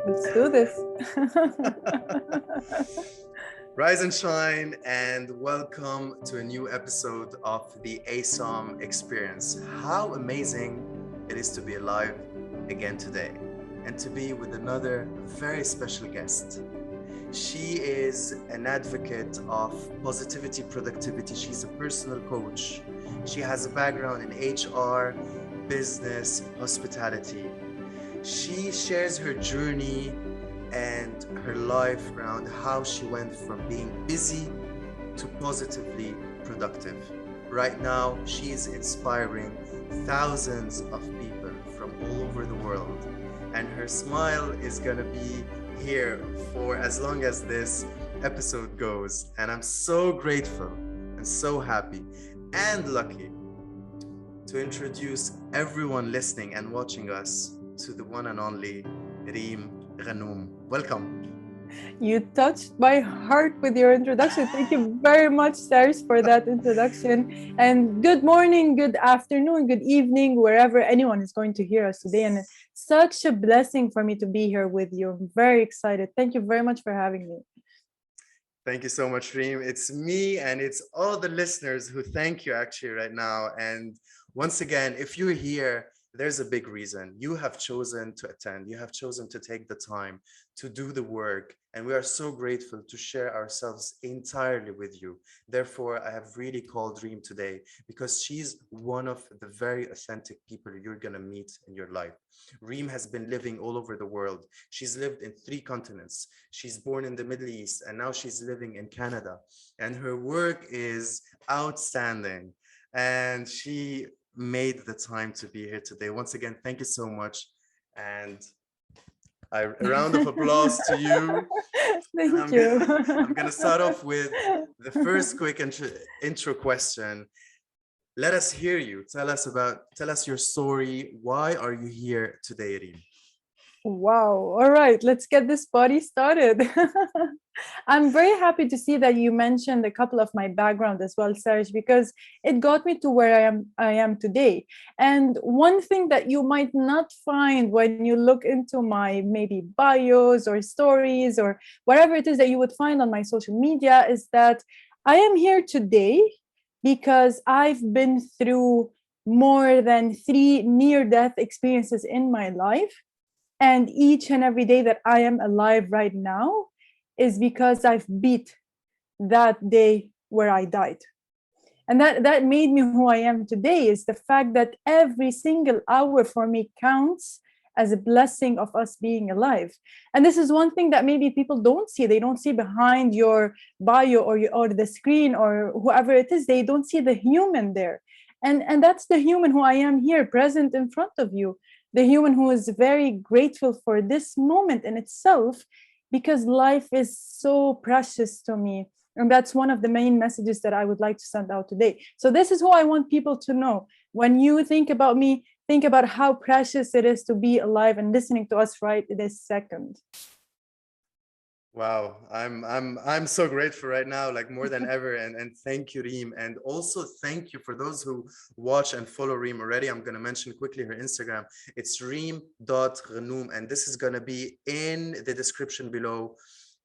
Let's do this. Rise and shine, and welcome to a new episode of the ASOM experience. How amazing it is to be alive again today and to be with another very special guest. She is an advocate of positivity, productivity. She's a personal coach. She has a background in HR, business, hospitality. She shares her journey and her life around how she went from being busy to positively productive. Right now, she is inspiring thousands of people from all over the world, and her smile is gonna be here for as long as this episode goes. And I'm so grateful and so happy and lucky to introduce everyone listening and watching us to the one and only Reem Ghannoum. Welcome. You touched my heart with your introduction. Thank you very much, Cyrus, for that introduction. And good morning, good afternoon, good evening, wherever anyone is going to hear us today. And it's such a blessing for me to be here with you. I'm very excited. Thank you very much for having me. Thank you so much, Reem. It's me and it's all the listeners who thank you actually right now. And once again, if you're here, there's a big reason. You have chosen to attend. You have chosen to take the time to do the work. And we are so grateful to share ourselves entirely with you. Therefore, I have really called Reem today because she's one of the very authentic people you're going to meet in your life. Reem has been living all over the world. She's lived in 3 continents. She's born in the Middle East, and now she's living in Canada. And her work is outstanding. And she made the time to be here today. Once again, thank you so much. And a round of applause to you. Thank you. I'm gonna start off with the first quick intro question. Let us hear you. Tell us your story. Why are you here today, Reem? Wow. All right, let's get this party started. I'm very happy to see that you mentioned a couple of my background as well, Serge, because it got me to where I am today. And one thing that you might not find when you look into my maybe bios or stories or whatever it is that you would find on my social media is that I am here today because I've been through more than 3 near-death experiences in my life. And each and every day that I am alive right now is because I've beat that day where I died. And that made me who I am today is the fact that every single hour for me counts as a blessing of us being alive. And this is one thing that maybe people don't see. They don't see behind your bio or the screen or whoever it is. They don't see the human there. And that's the human who I am here present in front of you. The human who is very grateful for this moment in itself, because life is so precious to me. And that's one of the main messages that I would like to send out today. So this is who I want people to know. When you think about me, think about how precious it is to be alive and listening to us right this second. Wow, I'm so grateful right now, like more than ever. And thank you, Reem. And also thank you for those who watch and follow Reem already. I'm gonna mention quickly her Instagram. It's reem.ghannoum, and this is gonna be in the description below.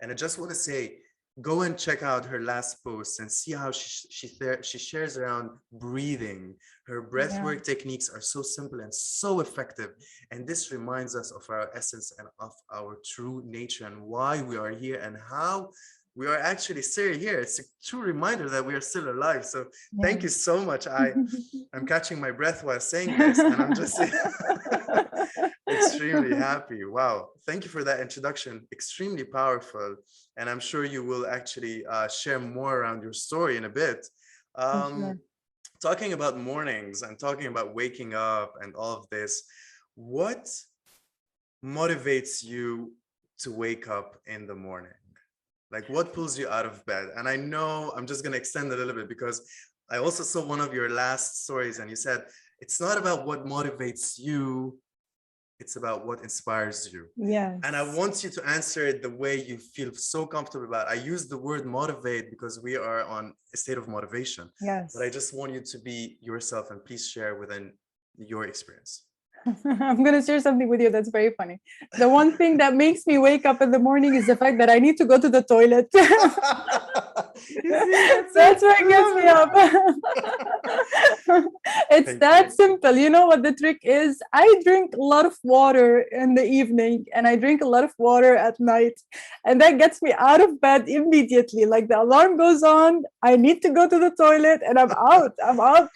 And I just want to say, go and check out her last post and see how she shares around breathing. Her breathwork techniques are so simple and so effective. And this reminds us of our essence and of our true nature and why we are here and how we are actually still here. It's a true reminder that we are still alive. So thank you so much. I'm catching my breath while saying this, and I'm just extremely happy. Wow. Thank you for that introduction. Extremely powerful. And I'm sure you will actually share more around your story in a bit. Talking about mornings and talking about waking up and all of this, what motivates you to wake up in the morning? Like, what pulls you out of bed? And I know I'm just going to extend a little bit because I also saw one of your last stories and you said, it's not about what motivates you, it's about what inspires you. Yes. And I want you to answer it the way you feel so comfortable about. I use the word motivate because we are on a state of motivation. Yes. But I just want you to be yourself and please share within your experience. I'm going to share something with you that's very funny. The one thing that makes me wake up in the morning is the fact that I need to go to the toilet. You see, that's That's it. what gets me up. It's Thank that you. simple. You know what the trick is? I drink a lot of water in the evening and I drink a lot of water at night. And that gets me out of bed immediately. Like the alarm goes on, I need to go to the toilet and I'm out. I'm up.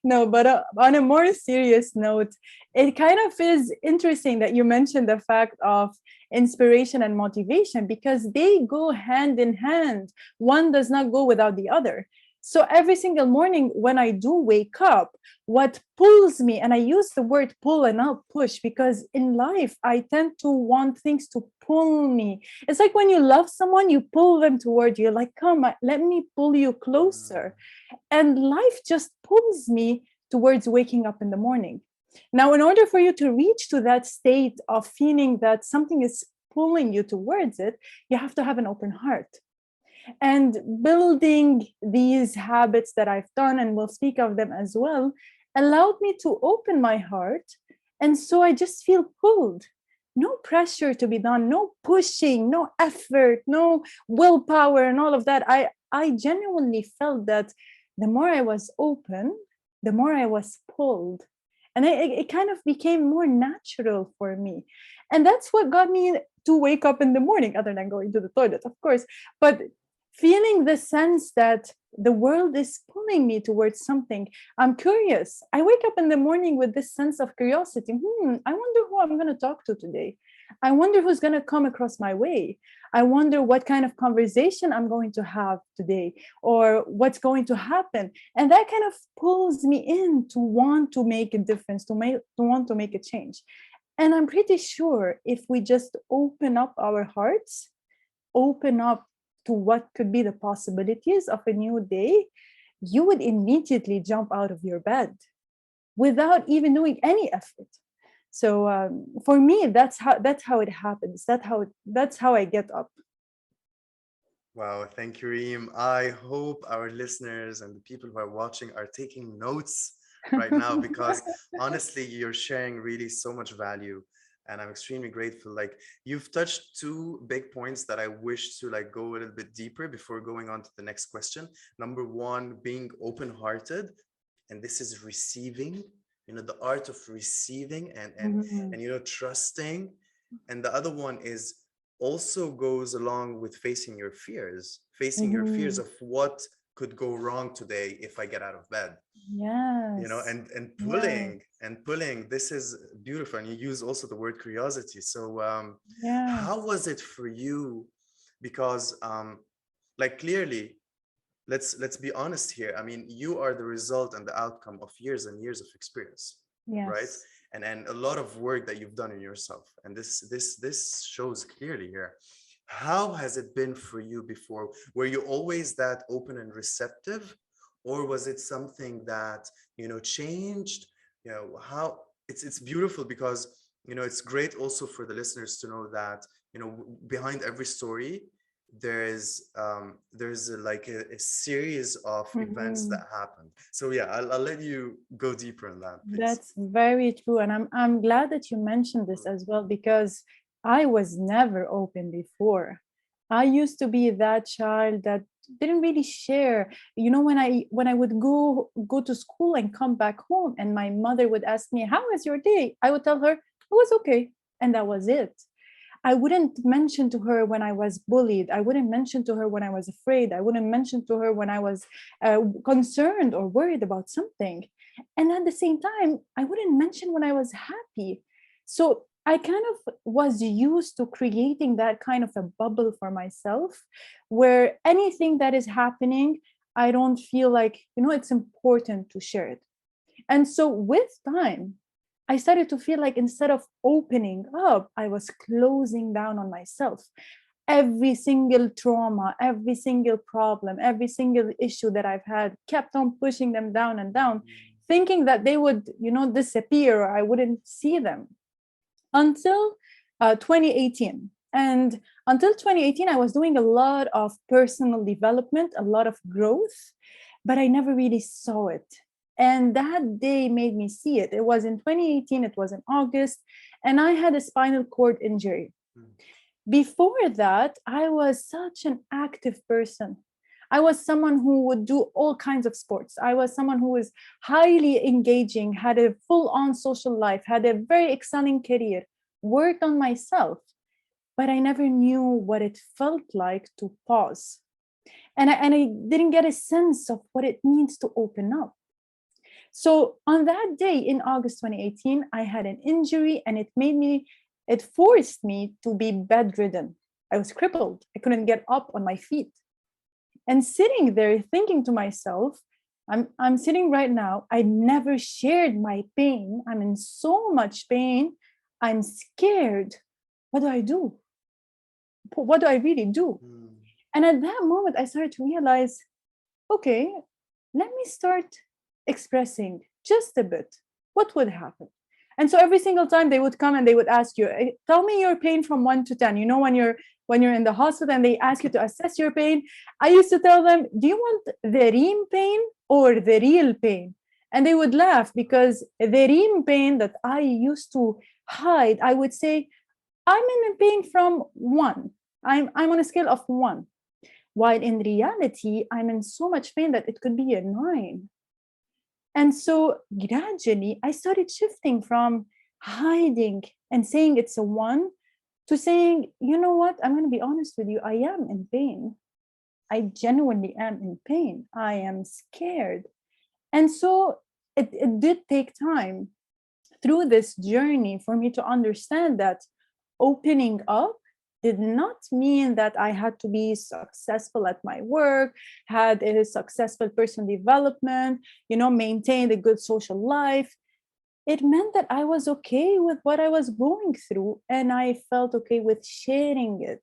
No, but on a more serious note, it kind of is interesting that you mentioned the fact of inspiration and motivation because they go hand in hand. One does not go without the other. So every single morning when I do wake up, what pulls me, and I use the word pull and not push because in life I tend to want things to pull me. It's like when you love someone, you pull them toward you, like, come, let me pull you closer. And life just pulls me towards waking up in the morning. Now, in order for you to reach to that state of feeling that something is pulling you towards it, you have to have an open heart. And building these habits that I've done, and we'll speak of them as well, allowed me to open my heart. And so I just feel pulled. No pressure to be done, no pushing, no effort, no willpower, and all of that. I genuinely felt that the more I was open, the more I was pulled. And it kind of became more natural for me. And that's what got me to wake up in the morning, other than going to the toilet, of course. But feeling the sense that the world is pulling me towards something. I'm curious. I wake up in the morning with this sense of curiosity. I wonder who I'm going to talk to today. I wonder who's going to come across my way. I wonder what kind of conversation I'm going to have today or what's going to happen. And that kind of pulls me in to want to make a difference, to want to make a change. And I'm pretty sure if we just open up our hearts, open up to what could be the possibilities of a new day, you would immediately jump out of your bed without even doing any effort. So for me, that's how it happens. That's how I get up. Wow, thank you, Reem. I hope our listeners and the people who are watching are taking notes right now because honestly, you're sharing really so much value. And I'm extremely grateful. Like you've touched two big points that I wish to like go a little bit deeper before going on to the next question. Number one, being open-hearted, and this is receiving, the art of receiving and trusting. And the other one is also goes along with facing your fears of what could go wrong today if I get out of bed. Yes. And Yes. pulling, this is beautiful. And you use also the word curiosity. So how Yes. was it for you? Because like clearly, let's be honest here. I mean, you are the result and the outcome of years and years of experience, right? Yes. And a lot of work that you've done in yourself. And this shows clearly here. How has it been for you before? Were you always that open and receptive, or was it something that changed? How it's beautiful because it's great also for the listeners to know that behind every story there's a series of events that happened. So yeah, I'll let you go deeper on that, please. That's very true. And I'm glad that you mentioned this as well, because I was never open before. I used to be that child that didn't really share. When I would go to school and come back home and my mother would ask me, "How was your day?" I would tell her it was okay. And that was it. I wouldn't mention to her when I was bullied. I wouldn't mention to her when I was afraid. I wouldn't mention to her when I was concerned or worried about something. And at the same time, I wouldn't mention when I was happy. So I kind of was used to creating that kind of a bubble for myself where anything that is happening, I don't feel like, it's important to share it. And so with time, I started to feel like instead of opening up, I was closing down on myself. Every single trauma, every single problem, every single issue that I've had kept on pushing them down and down, thinking that they would, disappear or I wouldn't see them until 2018. And until 2018, I was doing a lot of personal development, a lot of growth, but I never really saw it. And that day made me see it. It was in 2018, it was in August, and I had a spinal cord injury. Before that, I was such an active person. I was someone who would do all kinds of sports. I was someone who was highly engaging, had a full on social life, had a very exciting career, worked on myself, but I never knew what it felt like to pause. And I didn't get a sense of what it means to open up. So on that day in August 2018, I had an injury and it forced me to be bedridden. I was crippled. I couldn't get up on my feet. And sitting there thinking to myself, I'm sitting right now. I never shared my pain. I'm in so much pain. I'm scared. What do I do? What do I really do? And at that moment, I started to realize, okay, let me start expressing just a bit. What would happen? And so every single time they would come and they would ask you, tell me your pain from 1 to 10. You know, when you're in the hospital and they ask you to assess your pain, I used to tell them, do you want the Reem pain or the real pain? And they would laugh because the Reem pain that I used to hide, I would say, I'm in pain from 1. I'm on a scale of 1. While in reality, I'm in so much pain that it could be a 9. And so gradually, I started shifting from hiding and saying it's a 1 to saying, you know what, I'm going to be honest with you, I am in pain. I genuinely am in pain. I am scared. And so it did take time through this journey for me to understand that opening up did not mean that I had to be successful at my work, had a successful personal development, maintained a good social life. It meant that I was okay with what I was going through and I felt okay with sharing it.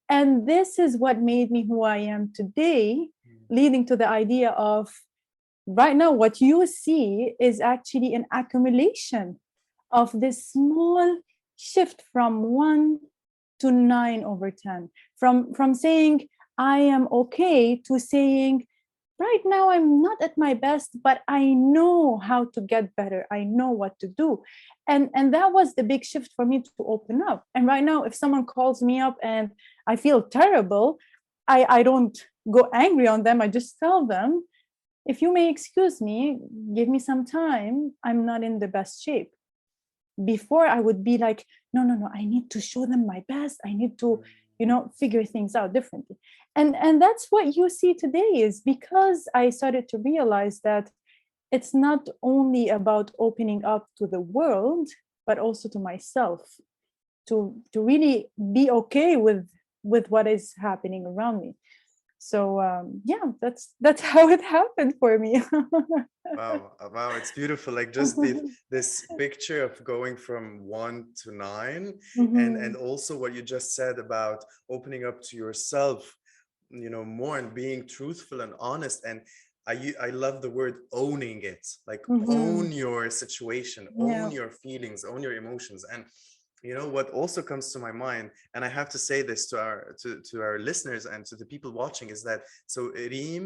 And this is what made me who I am today, leading to the idea of right now, what you see is actually an accumulation of this small shift from 1 to 9/10, from saying I am okay to saying right now I'm not at my best, but I know how to get better. I know what to do. And that was the big shift for me to open up. And right now, if someone calls me up and I feel terrible, I don't go angry on them. I just tell them, if you may excuse me, give me some time. I'm not in the best shape. Before I would be like, no, I need to show them my best. I need to, figure things out differently. And that's what you see today is because I started to realize that it's not only about opening up to the world, but also to myself, to really be okay with what is happening around me. So yeah, that's how it happened for me. Wow, it's beautiful. Like just this picture of going from 1 to 9, and also what you just said about opening up to yourself, more and being truthful and honest. And I love the word owning it, like own your situation, own your feelings, own your emotions. And what also comes to my mind, and I have to say this to our listeners and to the people watching, is that so Reem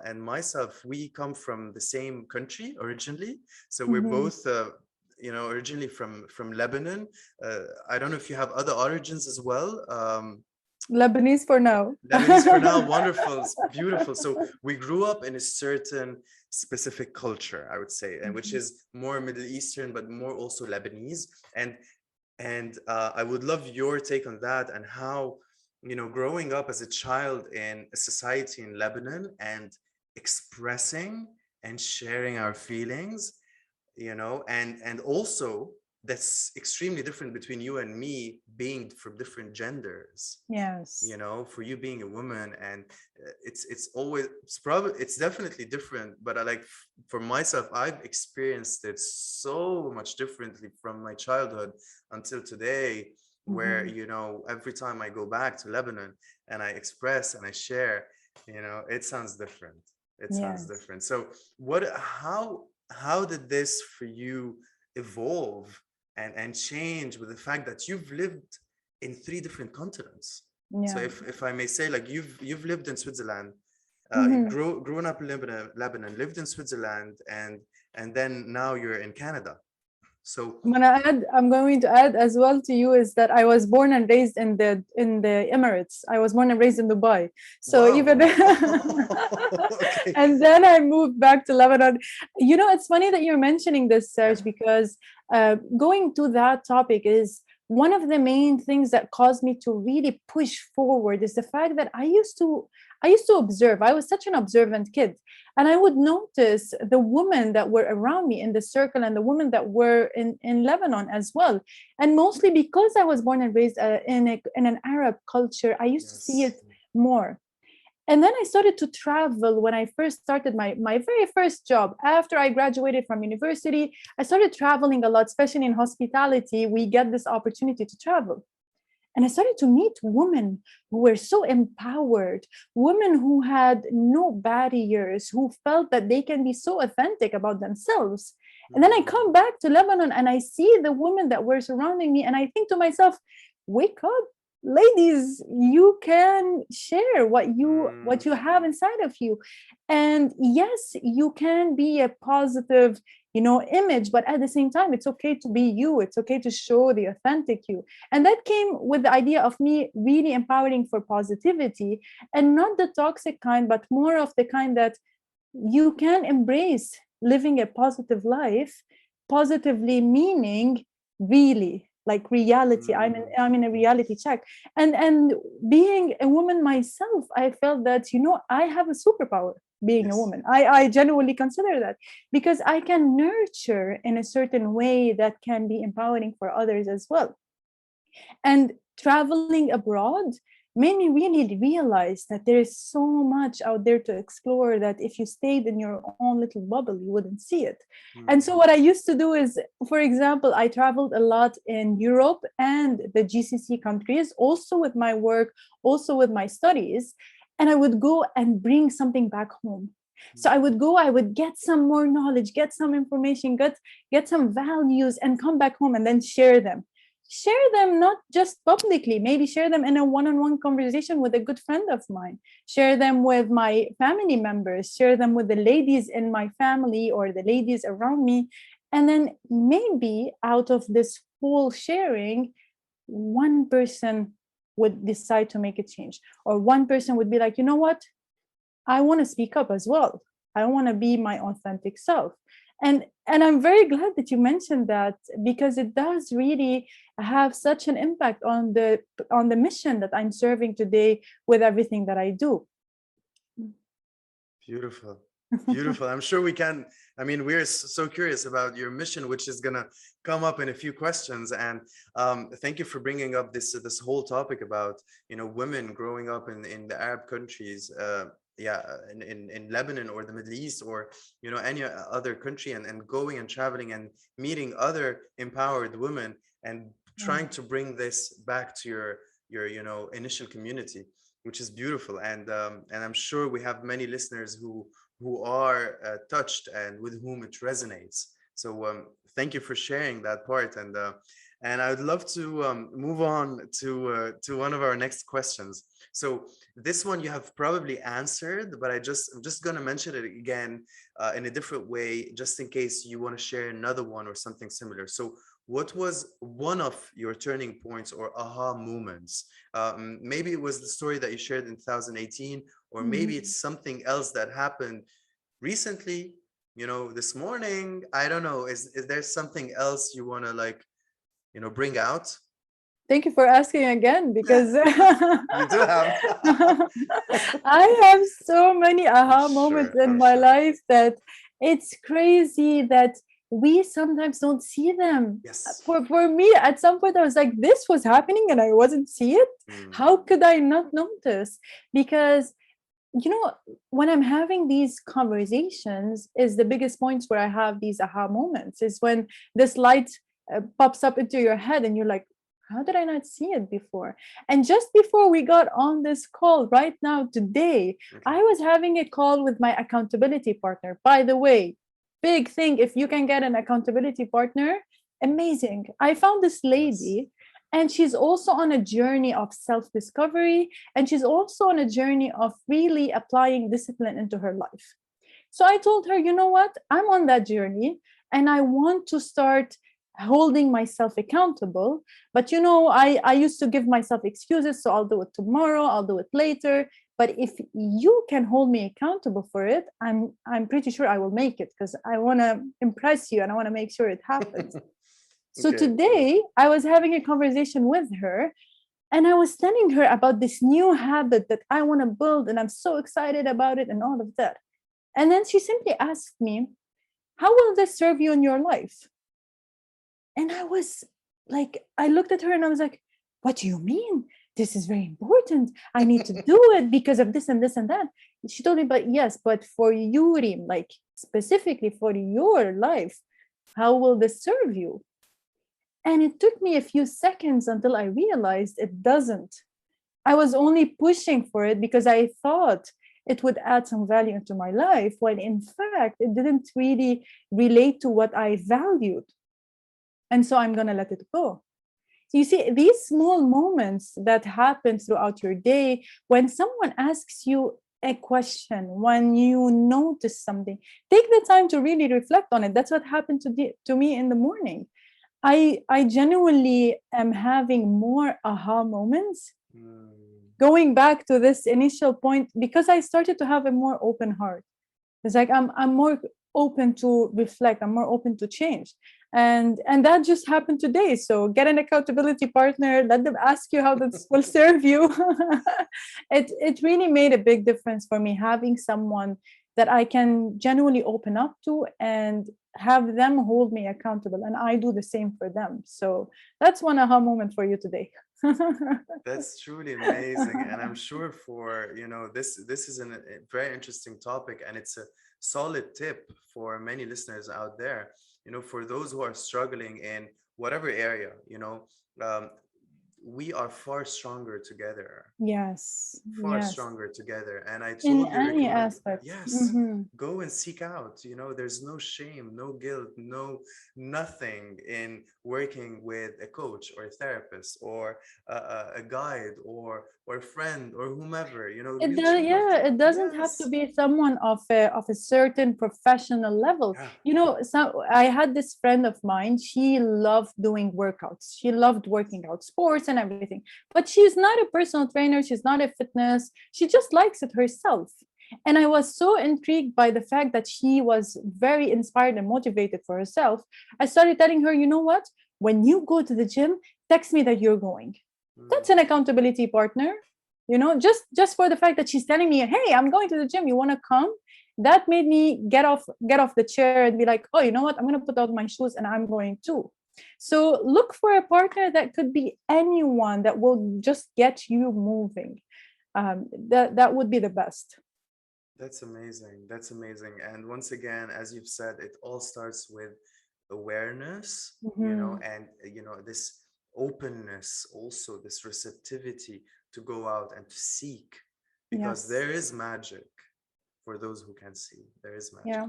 and myself, we come from the same country originally. So we're both originally from Lebanon. I don't know if you have other origins as well. Lebanese for now. Lebanese for now. Wonderful, beautiful. So we grew up in a certain specific culture, I would say, and which is more Middle Eastern, but more also Lebanese. And I would love your take on that and how, growing up as a child in a society in Lebanon and expressing and sharing our feelings, and also that's extremely different between you and me being from different genders. Yes. For you being a woman, and it's definitely different, but for myself, I've experienced it so much differently from my childhood until today, where every time I go back to Lebanon and I express and I share, it sounds different. Sounds different. So how did this for you evolve and change with the fact that you've lived in 3 different continents? So if I may say, like you've lived in Switzerland, Mhm. Grown up in Lebanon, lived in Switzerland, and then now you're in Canada. So I'm going to add as well to you is that I was born and raised in the Emirates. I was born and raised in Dubai. So even wow. Okay. and then I moved back to Lebanon. It's funny that you're mentioning this, Yeah. Serge, because going to that topic is one of the main things that caused me to really push forward is the fact that I used to observe. I was such an observant kid, and I would notice the women that were around me in the circle and the women that were in Lebanon as well. And mostly because I was born and raised in an Arab culture, I used to see Yes. it more. And then I started to travel when I first started my very first job. After I graduated from university, I started traveling a lot, especially in hospitality. We get this opportunity to travel. And I started to meet women who were so empowered, women who had no barriers, who felt that they can be so authentic about themselves. And then I come Mm, back to Lebanon and I see the women that were surrounding me, and I think to myself, wake up, ladies, you can share what you have mm, inside of you. And yes, you can be a positive image, but at the same time it's okay to be you. It's okay to show the authentic you. And that came with the idea of me really empowering for positivity, and not the toxic kind, but more of the kind that you can embrace living a positive life, positively meaning really like reality. I'm in, mm. I'm in a reality check. And being a woman myself, I felt that I have a superpower being a Yes. woman. I genuinely consider that, because I can nurture in a certain way that can be empowering for others as well. And traveling abroad made me really realize that there is so much out there to explore, that if you stayed in your own little bubble, you wouldn't see it. And so Mm, what I used to do is, for example, I traveled a lot in Europe and the GCC countries, also with my work, also with my studies. And I would go and bring something back home. So I would go, I would get some more knowledge, get some information, get some values, and come back home and then share them not just publicly, maybe share them in a one-on-one conversation with a good friend of mine, share them with my family members, share them with the ladies in my family or the ladies around me. And then maybe out of this whole sharing, one person would decide to make a change, or one person would be like, you know what, I want to speak up as well. I want to be my authentic self. And I'm very glad that you mentioned that, because it does really have such an impact on the mission that I'm serving today with everything that I do. beautiful. Beautiful. I'm sure we can. I mean, we're so curious about your mission, which is gonna come up in a few questions. And thank you for bringing up this whole topic about women growing up in the Arab countries. Yeah, in Lebanon or the Middle East, or any other country, and going and traveling and meeting other empowered women, and Yeah. trying to bring this back to your initial community, which is beautiful. And I'm sure we have many listeners who are touched and with whom it resonates. So thank you for sharing that part. And I would love to move on to one of our next questions. So this one you have probably answered, but I'm just gonna mention it again in a different way, just in case you want to share another one or something similar. So what was one of your turning points or aha moments? Maybe it was the story that you shared in 2018, or maybe Mhm. it's something else that happened recently, this morning. I don't know. Is there something else you want to bring out? Thank you for asking again, because You do have. I have so many I'm aha moments sure. in I'm my sure. life that it's crazy that we sometimes don't see them. Yes. For me, at some point, I was like, this was happening and I wasn't see it. Mm, How could I not notice? Because when I'm having these conversations, is the biggest points where I have these aha moments, is when this light pops up into your head and you're like, how did I not see it before? And just before we got on this call right now today, okay. I was having a call with my accountability partner. By the way, big thing, if you can get an accountability partner, amazing. I found this Yes. lady, And she's also on a journey of self-discovery, and she's also on a journey of really applying discipline into her life. So I told her, you know what? I'm on that journey and I want to start holding myself accountable. But I used to give myself excuses. So I'll do it tomorrow, I'll do it later. But if you can hold me accountable for it, I'm pretty sure I will make it, because I want to impress you and I want to make sure it happens. So Okay. today I was having a conversation with her, and I was telling her about this new habit that I want to build, and I'm so excited about it and all of that. And then she simply asked me, how will this serve you in your life? And I was like, I looked at her and I was like, what do you mean? This is very important. I need to do it because of this and this and that. She told me, but yes, but for you, Reem, like specifically for your life, how will this serve you? And it took me a few seconds until I realized it doesn't. I was only pushing for it because I thought it would add some value into my life, when in fact, it didn't really relate to what I valued. And so I'm going to let it go. So you see, these small moments that happen throughout your day, when someone asks you a question, when you notice something, take the time to really reflect on it. That's what happened to me in the morning. I genuinely am having more aha moments, going back to this initial point, because I started to have a more open heart. It's like I'm more open to reflect, I'm more open to change. And that just happened today. So get an accountability partner, let them ask you how this will serve you. It really made a big difference for me, having someone that I can genuinely open up to and have them hold me accountable, and I do the same for them. So that's one aha moment for you today. That's truly amazing, and I'm sure for this is a very interesting topic, and it's a solid tip for many listeners out there. For those who are struggling in whatever area, um, we are far stronger together, Yes, far yes. stronger together. And I In totally any recommend, aspect. yes, Hmm. go and seek out. There's no shame, no guilt, nothing in working with a coach or a therapist or a guide or a friend or whomever. It does, Reaching out. yeah. It doesn't have to Yes. be someone of a certain professional level. Yeah. So I had this friend of mine. She loved doing workouts. She loved working out, sports and everything. But she's not a personal trainer. She's not a fitness. She just likes it herself. And I was so intrigued by the fact that she was very inspired and motivated for herself. I started telling her, you know what? When you go to the gym, text me that you're going. That's an accountability partner. Just for the fact that she's telling me, hey, I'm going to the gym, you want to come? That made me get off the chair and be like, oh, you know what, I'm going to put on my shoes and I'm going too. So look for a partner that could be anyone that will just get you moving. That would be the best. That's amazing. That's amazing. And once again, as you've said, it all starts with awareness, Hmm. and this openness, also this receptivity to go out and to seek, because Yes. there is magic for those who can see. There is magic. Yeah.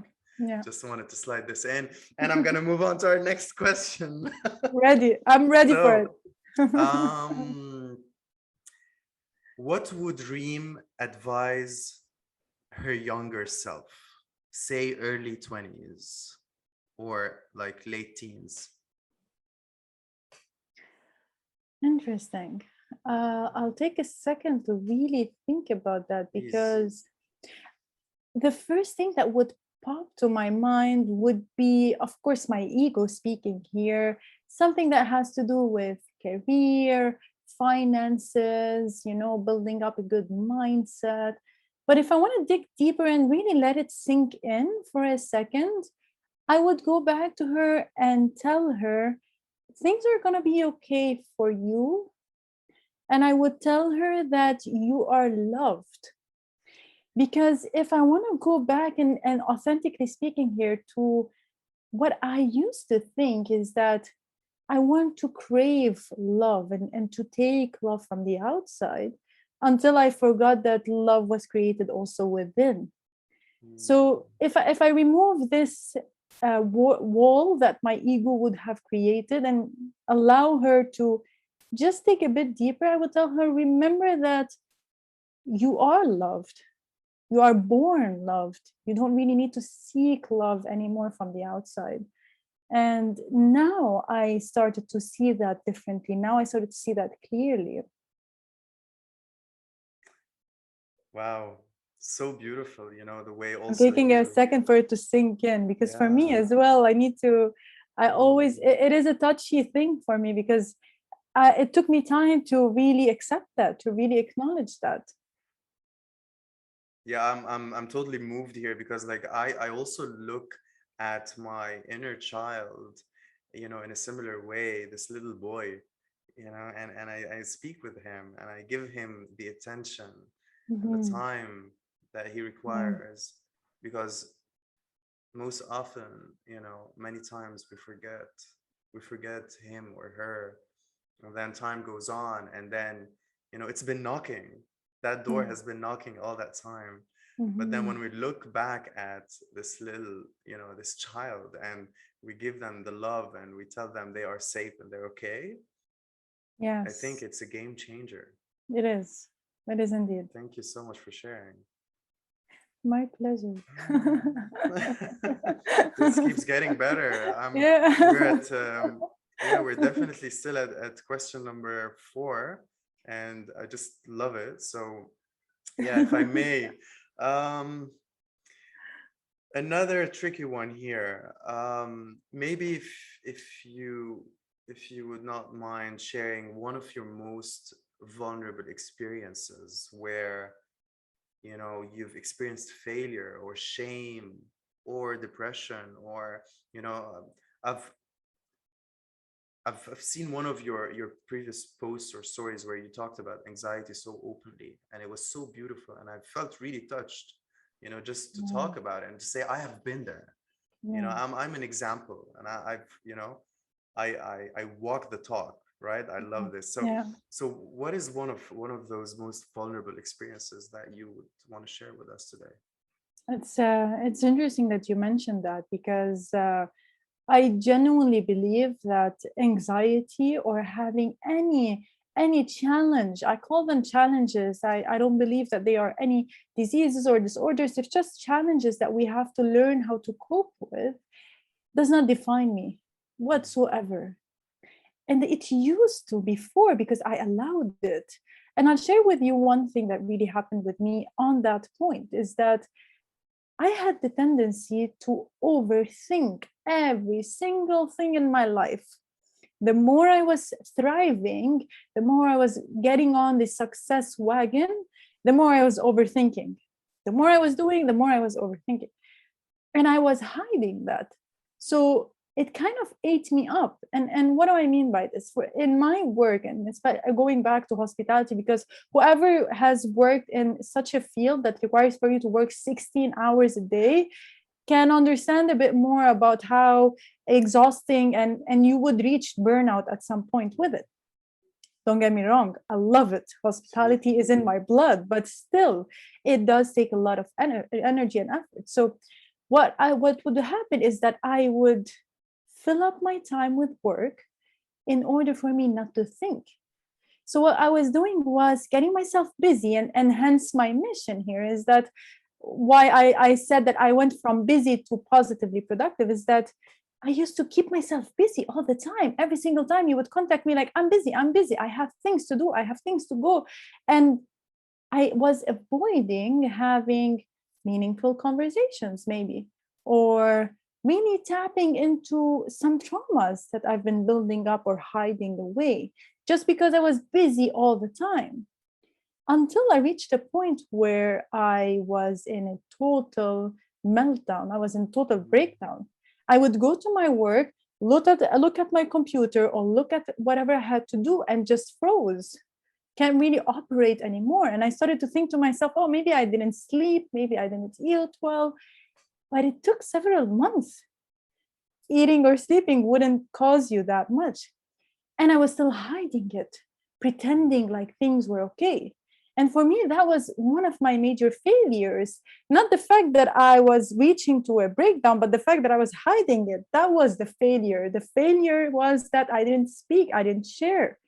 Yeah. Just wanted to slide this in, and I'm gonna move on to our next question. Ready. I'm ready for So, it. um, what would Reem advise her younger self, say early 20s or like late teens? Interesting. I'll take a second to really think about that, Please. because the first thing that would pop to my mind would be, of course, my ego speaking here, something that has to do with career, finances, building up a good mindset. But if I want to dig deeper and really let it sink in for a second, I would go back to her and tell her things are going to be okay for you. And I would tell her that you are loved. Because if I want to go back and authentically speaking here to what I used to think, is that I want to crave love and to take love from the outside, until I forgot that love was created also within. Mm, So if I remove this wall that my ego would have created, and allow her to just take a bit deeper, I would tell her, remember that you are loved. You are born loved. You don't really need to seek love anymore from the outside. And now I started to see that differently. Now I started to see that clearly. Wow, so beautiful, the way I'm also taking a you, second for it to sink in, because for me yeah. as well, I always, Mm. it is a touchy thing for me, because it took me time to really accept that, to really acknowledge that. Yeah, I'm totally moved here because like I also look at my inner child, in a similar way, this little boy, and I speak with him and I give him the attention and the Mhm. time that he Yeah. requires because most often, many times we forget him or her, and then time goes on, and then, it's been knocking. That door Yeah. has been knocking all that time. But then Mhm. when we look back at this little, this child, and we give them the love and we tell them they are safe and they're okay, I think Yes, it's a game changer. it is. It is indeed. Thank you so much for sharing. My pleasure. This keeps getting better. We're Yeah. at, yeah, we're definitely still at question number 4, and I just love it. So, yeah, if I may, um, another tricky one here. Maybe if you would not mind sharing one of your most vulnerable experiences where you've experienced failure or shame or depression, or you know i've I've seen one of your previous posts or stories where you talked about anxiety so openly, and it was so beautiful, and I felt really touched, just to Yeah. talk about it and to say I have been there. Yeah. I'm an example, and I've I walk the talk, right? I love this. So Yeah. so what is one of those most vulnerable experiences that you would want to share with us today? It's interesting that you mentioned that, because I genuinely believe that anxiety, or having any challenge, I call them challenges. I don't believe that they are any diseases or disorders. It's just challenges that we have to learn how to cope with, does not define me whatsoever. And it used to before, because I allowed it. And I'll share with you one thing that really happened with me on that point, is that I had the tendency to overthink every single thing in my life. The more I was thriving, the more I was getting on the success wagon, the more I was overthinking. The more I was doing, the more I was overthinking. And I was hiding that. So it kind of ate me up. And what do I mean by this? For in my work, and going back to hospitality, because whoever has worked in such a field that requires for you to work 16 hours a day can understand a bit more about how exhausting, and you would reach burnout at some point with it. Don't get me wrong, I love it. Hospitality Absolutely. is in my blood, but still, it does take a lot of energy and effort. So, what would happen is that I would fill up my time with work in order for me not to think. So what I was doing was getting myself busy, and hence my mission here is that why I said that I went from busy to positively productive is that I used to keep myself busy all the time. Every single time you would contact me, like, I'm busy, I have things to do, I have things to go. And I was avoiding having meaningful conversations, maybe, or really tapping into some traumas that I've been building up or hiding away, just because I was busy all the time. Until I reached a point where I was in a total meltdown, I was in total Mm. breakdown. I would go to my work, look at my computer, or look at whatever I had to do, and just froze, can't really operate anymore. And I started to think to myself, oh, maybe I didn't sleep, maybe I didn't eat well. But it took several months. Eating or sleeping wouldn't cause you that much. And I was still hiding it, pretending like things were okay. And for me, that was one of my major failures. Not the fact that I was reaching to a breakdown, but the fact that I was hiding it. That was the failure. The failure was that I didn't speak, I didn't share.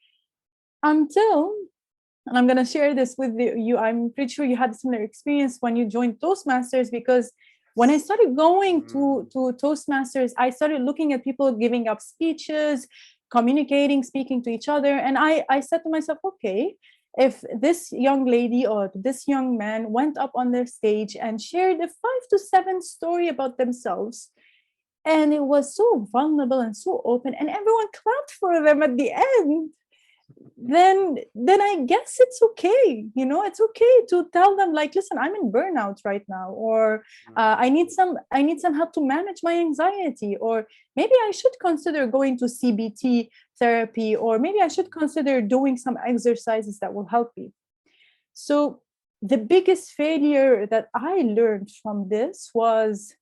until, and I'm going to share this with you. I'm pretty sure you had a similar experience when you joined Toastmasters, because when I started going to Toastmasters, I started looking at people giving up speeches, communicating, speaking to each other. And I said to myself, okay, if this young lady or this young man went up on their stage and shared a 5 to 7 story about themselves, and it was so vulnerable and so open, and everyone clapped for them at the end, then I guess it's okay. It's okay to tell them, like, listen, I'm in burnout right now, or I need some help to manage my anxiety, or maybe I should consider going to CBT therapy, or maybe I should consider doing some exercises that will help me. So the biggest failure that I learned from this was,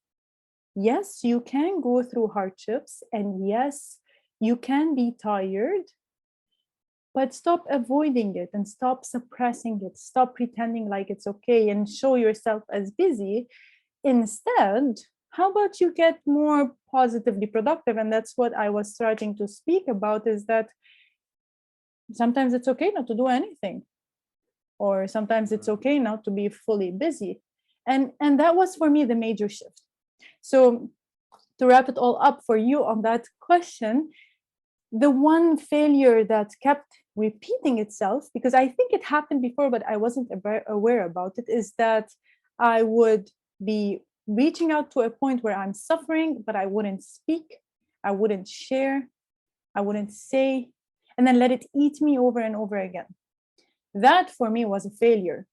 yes, you can go through hardships, and yes, you can be tired, but stop avoiding it and stop suppressing it. Stop pretending like it's okay and show yourself as busy. Instead, how about you get more positively productive? And that's what I was starting to speak about, is that sometimes it's okay not to do anything, or sometimes it's okay not to be fully busy. And that was for me the major shift. So to wrap it all up for you on that question, the one failure that kept repeating itself, because I think it happened before, but I wasn't aware about it, is that I would be reaching out to a point where I'm suffering, but I wouldn't speak, I wouldn't share, I wouldn't say, and then let it eat me over and over again. That for me was a failure.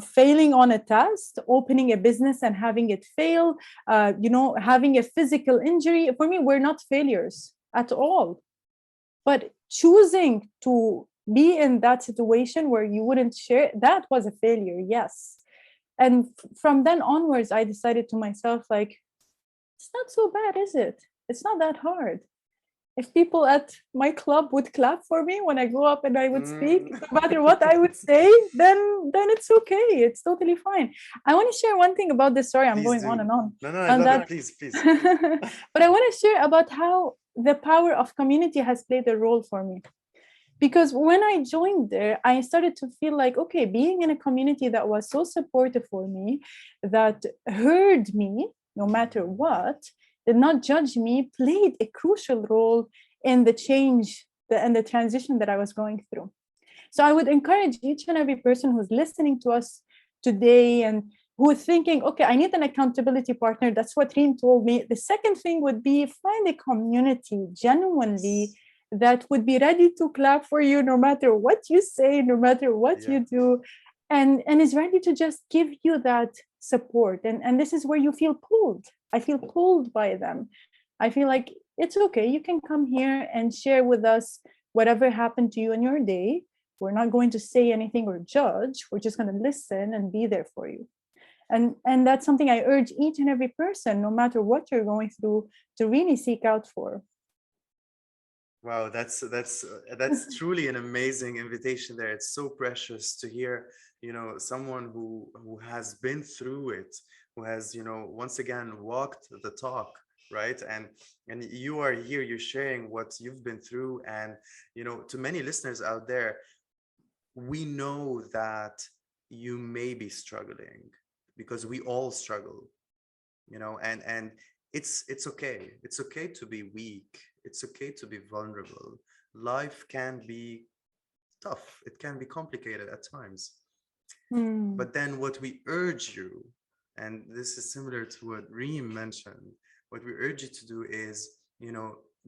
Failing on a test, opening a business and having it fail, having a physical injury, for me, were not failures at all. But choosing to be in that situation where you wouldn't share, that was a failure, yes. And from then onwards, I decided to myself, like, it's not so bad, is it? It's not that hard. If people at my club would clap for me when I go up and I would speak, no matter what I would say, then it's okay. It's totally fine. I want to share one thing about this. Sorry, I'm Please going do. on and on. No, I love it. Please. But I want to share about how the power of community has played a role for me. Because when I joined there, I started to feel like, okay, being in a community that was so supportive for me, that heard me no matter what, did not judge me, played a crucial role in the change and the transition that I was going through. So I would encourage each and every person who's listening to us today and who is thinking, okay, I need an accountability partner. That's what Reem told me. The second thing would be, find a community genuinely that would be ready to clap for you no matter what you say, no matter what you do, and is ready to just give you that support. And this is where you feel pulled. I feel pulled by them. I feel like it's okay. You can come here and share with us whatever happened to you in your day. We're not going to say anything or judge. We're just going to listen and be there for you. And that's something I urge each and every person, no matter what you're going through, to really seek out for. Wow, that's truly an amazing invitation there. It's so precious to hear, someone who has been through it, who has, once again walked the talk, right? And you are here, you're sharing what you've been through. And, to many listeners out there, we know that you may be struggling, because we all struggle, and it's okay. It's okay to be weak. It's okay to be vulnerable. Life can be tough. It can be complicated at times. But then what we urge you, and this is similar to what Reem mentioned, what we urge you to do is,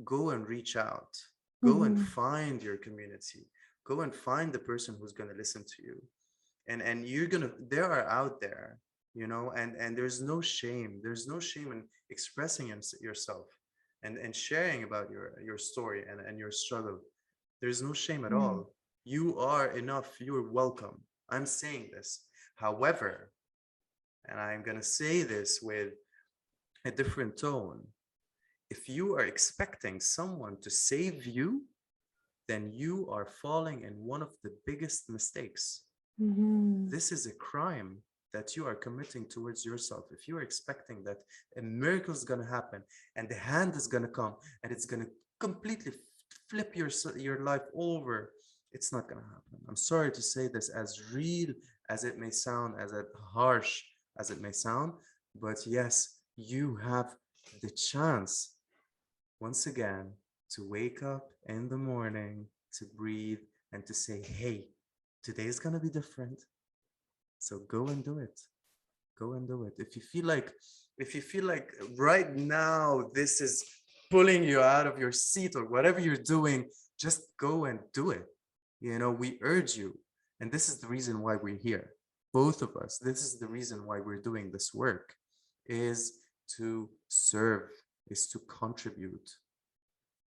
go and reach out, go and find your community, go and find the person who's going to listen to you. And they are out there, and there's no shame. There's no shame in expressing yourself and sharing about your story and your struggle. There's no shame at all. You are enough. You're welcome. I'm saying this. However, and I'm going to say this with a different tone, if you are expecting someone to save you, then you are falling in one of the biggest mistakes. This is a crime that you are committing towards yourself. If you are expecting that a miracle is going to happen and the hand is going to come and it's going to completely flip your life over It's not going to happen. I'm sorry to say this, as real as it may sound, as harsh as it may sound, but yes, you have the chance once again to wake up in the morning, to breathe, and to say, hey, today is going to be different. So go and do it. Go and do it. If you feel like right now this is pulling you out of your seat or whatever you're doing, just go and do it. We urge you. And this is the reason why we're here. Both of us, this is the reason why we're doing this work, is to serve, is to contribute,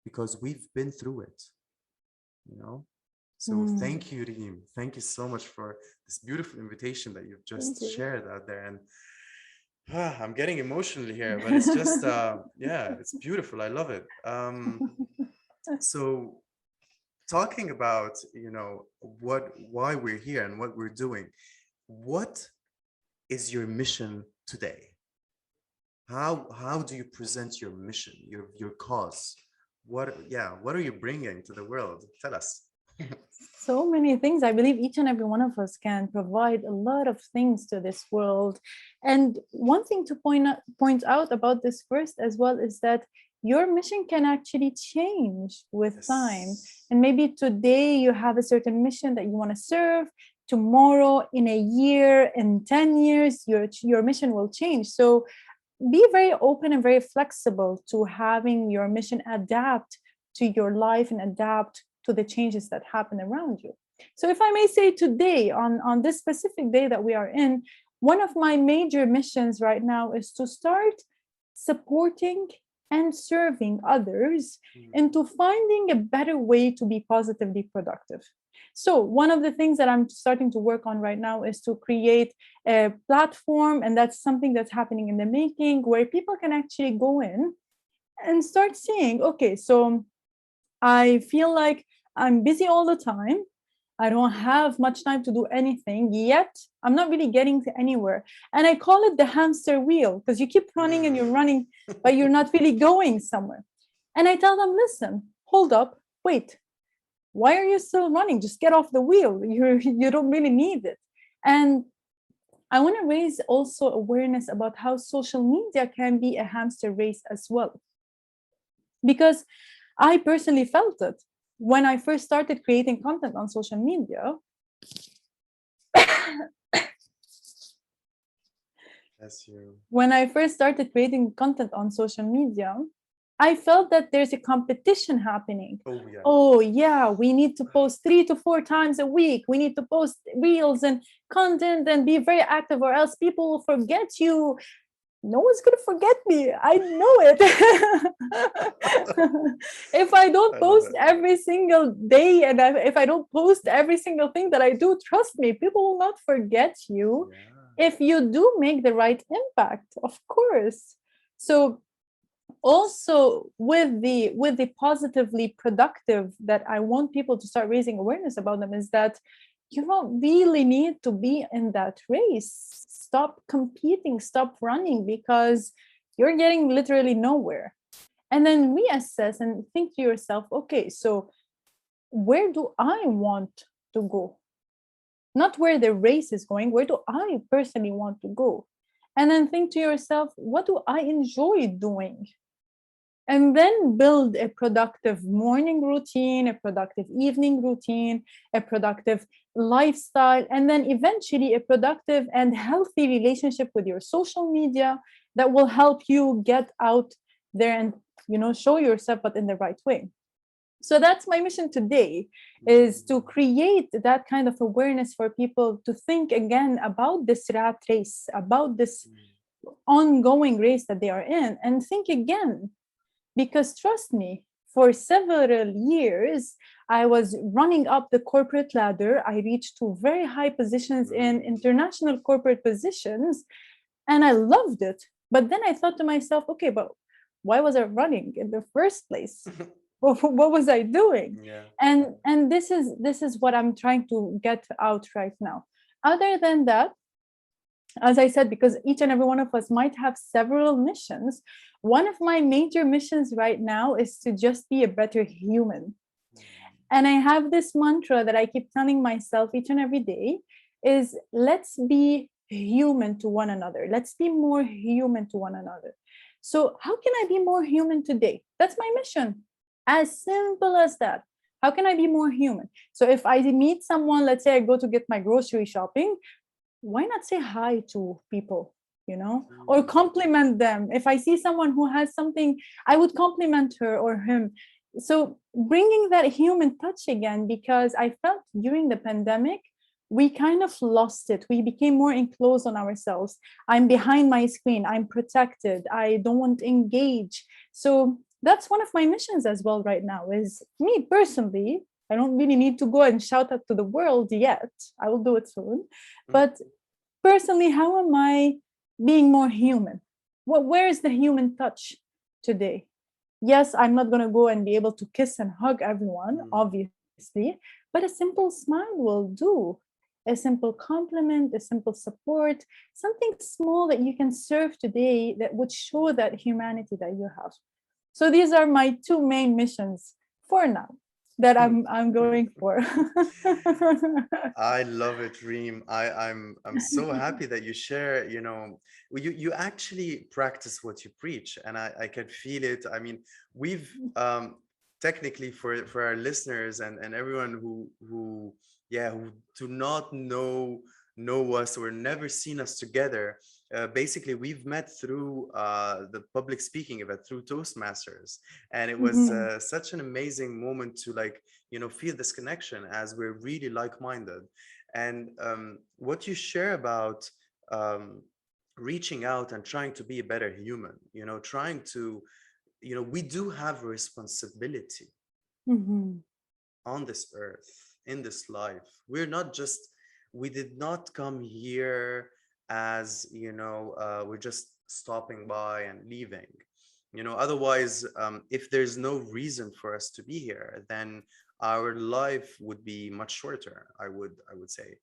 because we've been through it, you know? So thank you, Reem. Thank you so much for this beautiful invitation that you've just shared out there. And I'm getting emotional here, but it's just, yeah, it's beautiful. I love it. So talking about, why we're here and what we're doing, what is your mission today? How do you present your mission, your cause? What are you bringing to the world? Tell us. So many things. I believe each and every one of us can provide a lot of things to this world. And one thing to point out about this first as well is that your mission can actually change with time. And maybe today you have a certain mission that you want to serve. Tomorrow, in a year, in 10 years, your mission will change. So be very open and very flexible to having your mission adapt to your life and adapt to the changes that happen around you. So if I may say, today, on this specific day that we are in, one of my major missions right now is to start supporting and serving others into finding a better way to be positively productive. So one of the things that I'm starting to work on right now is to create a platform, and that's something that's happening in the making, where people can actually go in and start seeing, okay, so I feel like I'm busy all the time. I don't have much time to do anything, yet I'm not really getting to anywhere. And I call it the hamster wheel, because you keep running and you're running, but you're not really going somewhere. And I tell them, listen, hold up, wait. Why are you still running? Just get off the wheel. You don't really need it. And I want to raise also awareness about how social media can be a hamster race as well. Because I personally felt it when I first started creating content on social media. When I first started creating content on social media, I felt that there's a competition happening. Oh yeah, we need to post 3 to 4 times a week. We need to post reels and content and be very active, or else people will forget you. No one's going to forget me. I know it. If I don't post every single day, and if I don't post every single thing that I do, trust me, people will not forget you if you do make the right impact, of course. So also with the positively productive that I want people to start raising awareness about them is that you don't really need to be in that race. Stop competing, stop running, because you're getting literally nowhere. And then reassess and think to yourself, okay, so where do I want to go? Not where the race is going, where do I personally want to go? And then think to yourself, what do I enjoy doing? And then build a productive morning routine, a productive evening routine, a productive lifestyle, and then eventually a productive and healthy relationship with your social media that will help you get out there and, show yourself, but in the right way. So that's my mission today, is to create that kind of awareness for people to think again about this rat race, about this ongoing race that they are in, and think again. Because trust me, for several years, I was running up the corporate ladder. I reached to very high positions in international corporate positions, and I loved it. But then I thought to myself, okay, but why was I running in the first place? What was I doing? And this is what I'm trying to get out right now. Other than that, as I said, because each and every one of us might have several missions, one of my major missions right now is to just be a better human. And I have this mantra that I keep telling myself each and every day is, let's be human to one another. Let's be more human to one another. So how can I be more human today? That's my mission. As simple as that. How can I be more human? So if I meet someone, let's say I go to get my grocery shopping, why not say hi to people, or compliment them? If I see someone who has something, I would compliment her or him. So bringing that human touch again, because I felt during the pandemic we kind of lost it. We became more enclosed on ourselves. I'm behind my screen, I'm protected, I don't want to engage. So that's one of my missions as well right now, is me personally. I don't really need to go and shout out to the world yet. I will do it soon. But personally, how am I being more human? Where is the human touch today? Yes, I'm not going to go and be able to kiss and hug everyone, obviously, but a simple smile will do. A simple compliment, a simple support, something small that you can serve today that would show that humanity that you have. So these are my two main missions for now that I'm going for. I love it, Reem. I'm so happy that you share, you actually practice what you preach, and I can feel it. I mean, we've technically, for our listeners and everyone who do not know us or never seen us together. Basically, we've met through the public speaking event, through Toastmasters, and it was such an amazing moment to feel this connection, as we're really like-minded. And what you share about reaching out and trying to be a better human, trying to, we do have a responsibility on this earth, in this life. We did not come here as, we're just stopping by and leaving. Otherwise, if there's no reason for us to be here, then our life would be much shorter, I would say.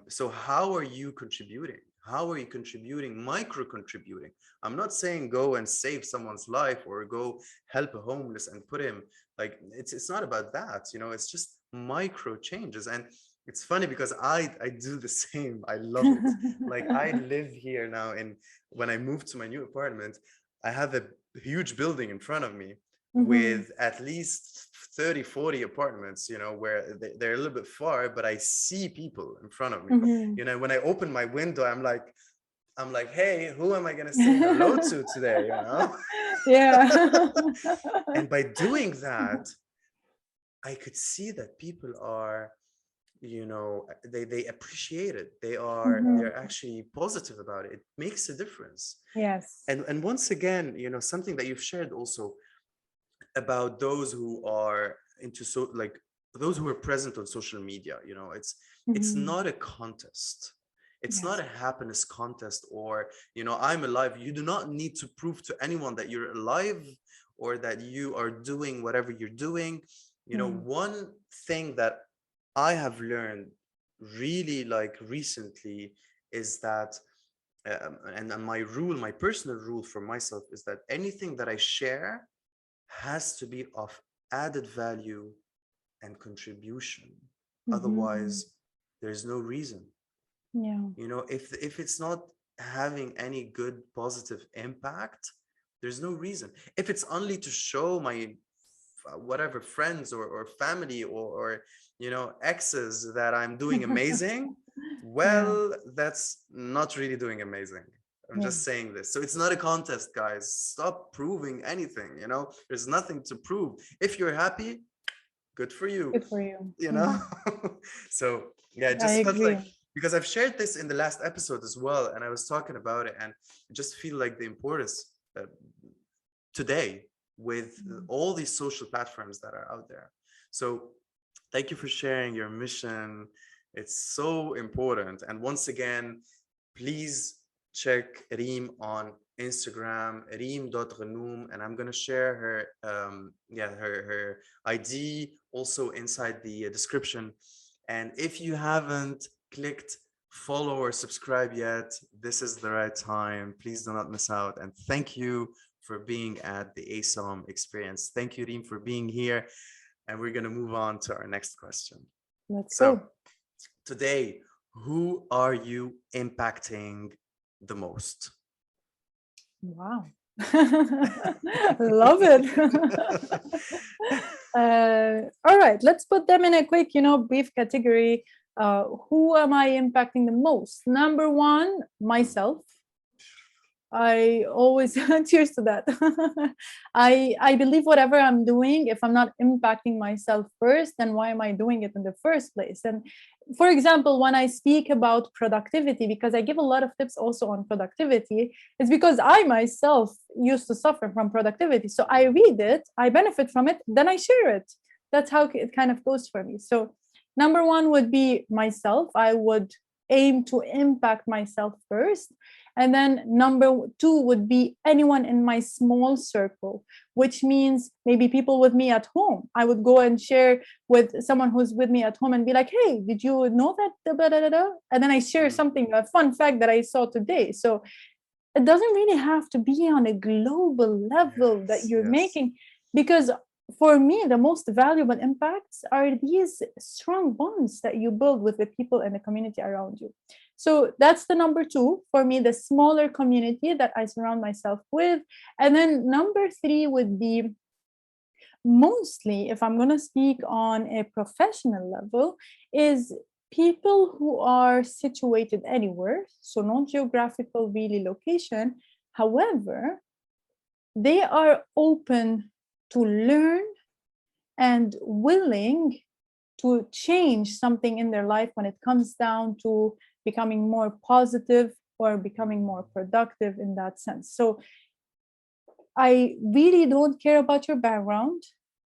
So how are you contributing? How are you contributing, micro contributing? I'm not saying go and save someone's life or go help a homeless and put him, it's not about that, it's just micro changes. And it's funny because I do the same. I love it. Like, I live here now, and when I moved to my new apartment, I have a huge building in front of me with at least 30, 40 apartments, where they're a little bit far, but I see people in front of me. When I open my window, I'm like, hey, who am I going to say hello to today? Yeah. And by doing that, I could see that people are, they appreciate it. They're actually positive about it. It makes a difference. Yes. And once again, something that you've shared also about those who are those who are present on social media, it's not a contest. It's not a happiness contest, or, I'm alive. You do not need to prove to anyone that you're alive or that you are doing whatever you're doing. One thing that I have learned really recently is that, and my personal rule for myself is that anything that I share has to be of added value and contribution. Otherwise, there's no reason. If it's not having any good positive impact, there's no reason. If it's only to show my whatever friends or family or exes that I'm doing amazing, well, that's not really doing amazing. I'm just saying this. So it's not a contest, guys. Stop proving anything. There's nothing to prove. If you're happy, good for you. Good for you. So yeah, it just felt like, because I've shared this in the last episode as well, and I was talking about it, and I just feel like the importance today with all these social platforms that are out there. So thank you for sharing your mission. It's so important. And once again, please check Reem on Instagram, reem.ghannoum, and I'm going to share her ID also inside the description. And if you haven't clicked follow or subscribe yet, this is the right time. Please do not miss out. And thank you for being at the ASOM experience. Thank you, Reem, for being here. and we're going to move on to our next question. Let's So, go. today, who are you impacting the most? Wow. Love it. All right, let's put them in a quick, brief category. Who am I impacting the most? Number one, myself. I always cheers to that. I believe whatever I'm doing, if I'm not impacting myself first, then why am I doing it in the first place? And for example, when I speak about productivity, because I give a lot of tips also on productivity, it's because I myself used to suffer from productivity. So I read it, I benefit from it, then I share it. That's how it kind of goes for me. So number one would be myself. I would aim to impact myself first. And then number two would be anyone in my small circle, which means maybe people with me at home. I would go and share with someone who's with me at home and be like, hey, did you know that? And then I share something, a fun fact that I saw today. So it doesn't really have to be on a global level that you're making, because for me, the most valuable impacts are these strong bonds that you build with the people in the community around you. So that's the number two for me, the smaller community that I surround myself with. And then number three would be, mostly, if I'm going to speak on a professional level, is people who are situated anywhere, so not geographical really location. However, they are open to learn and willing to change something in their life when it comes down to becoming more positive or becoming more productive in that sense. So I really don't care about your background.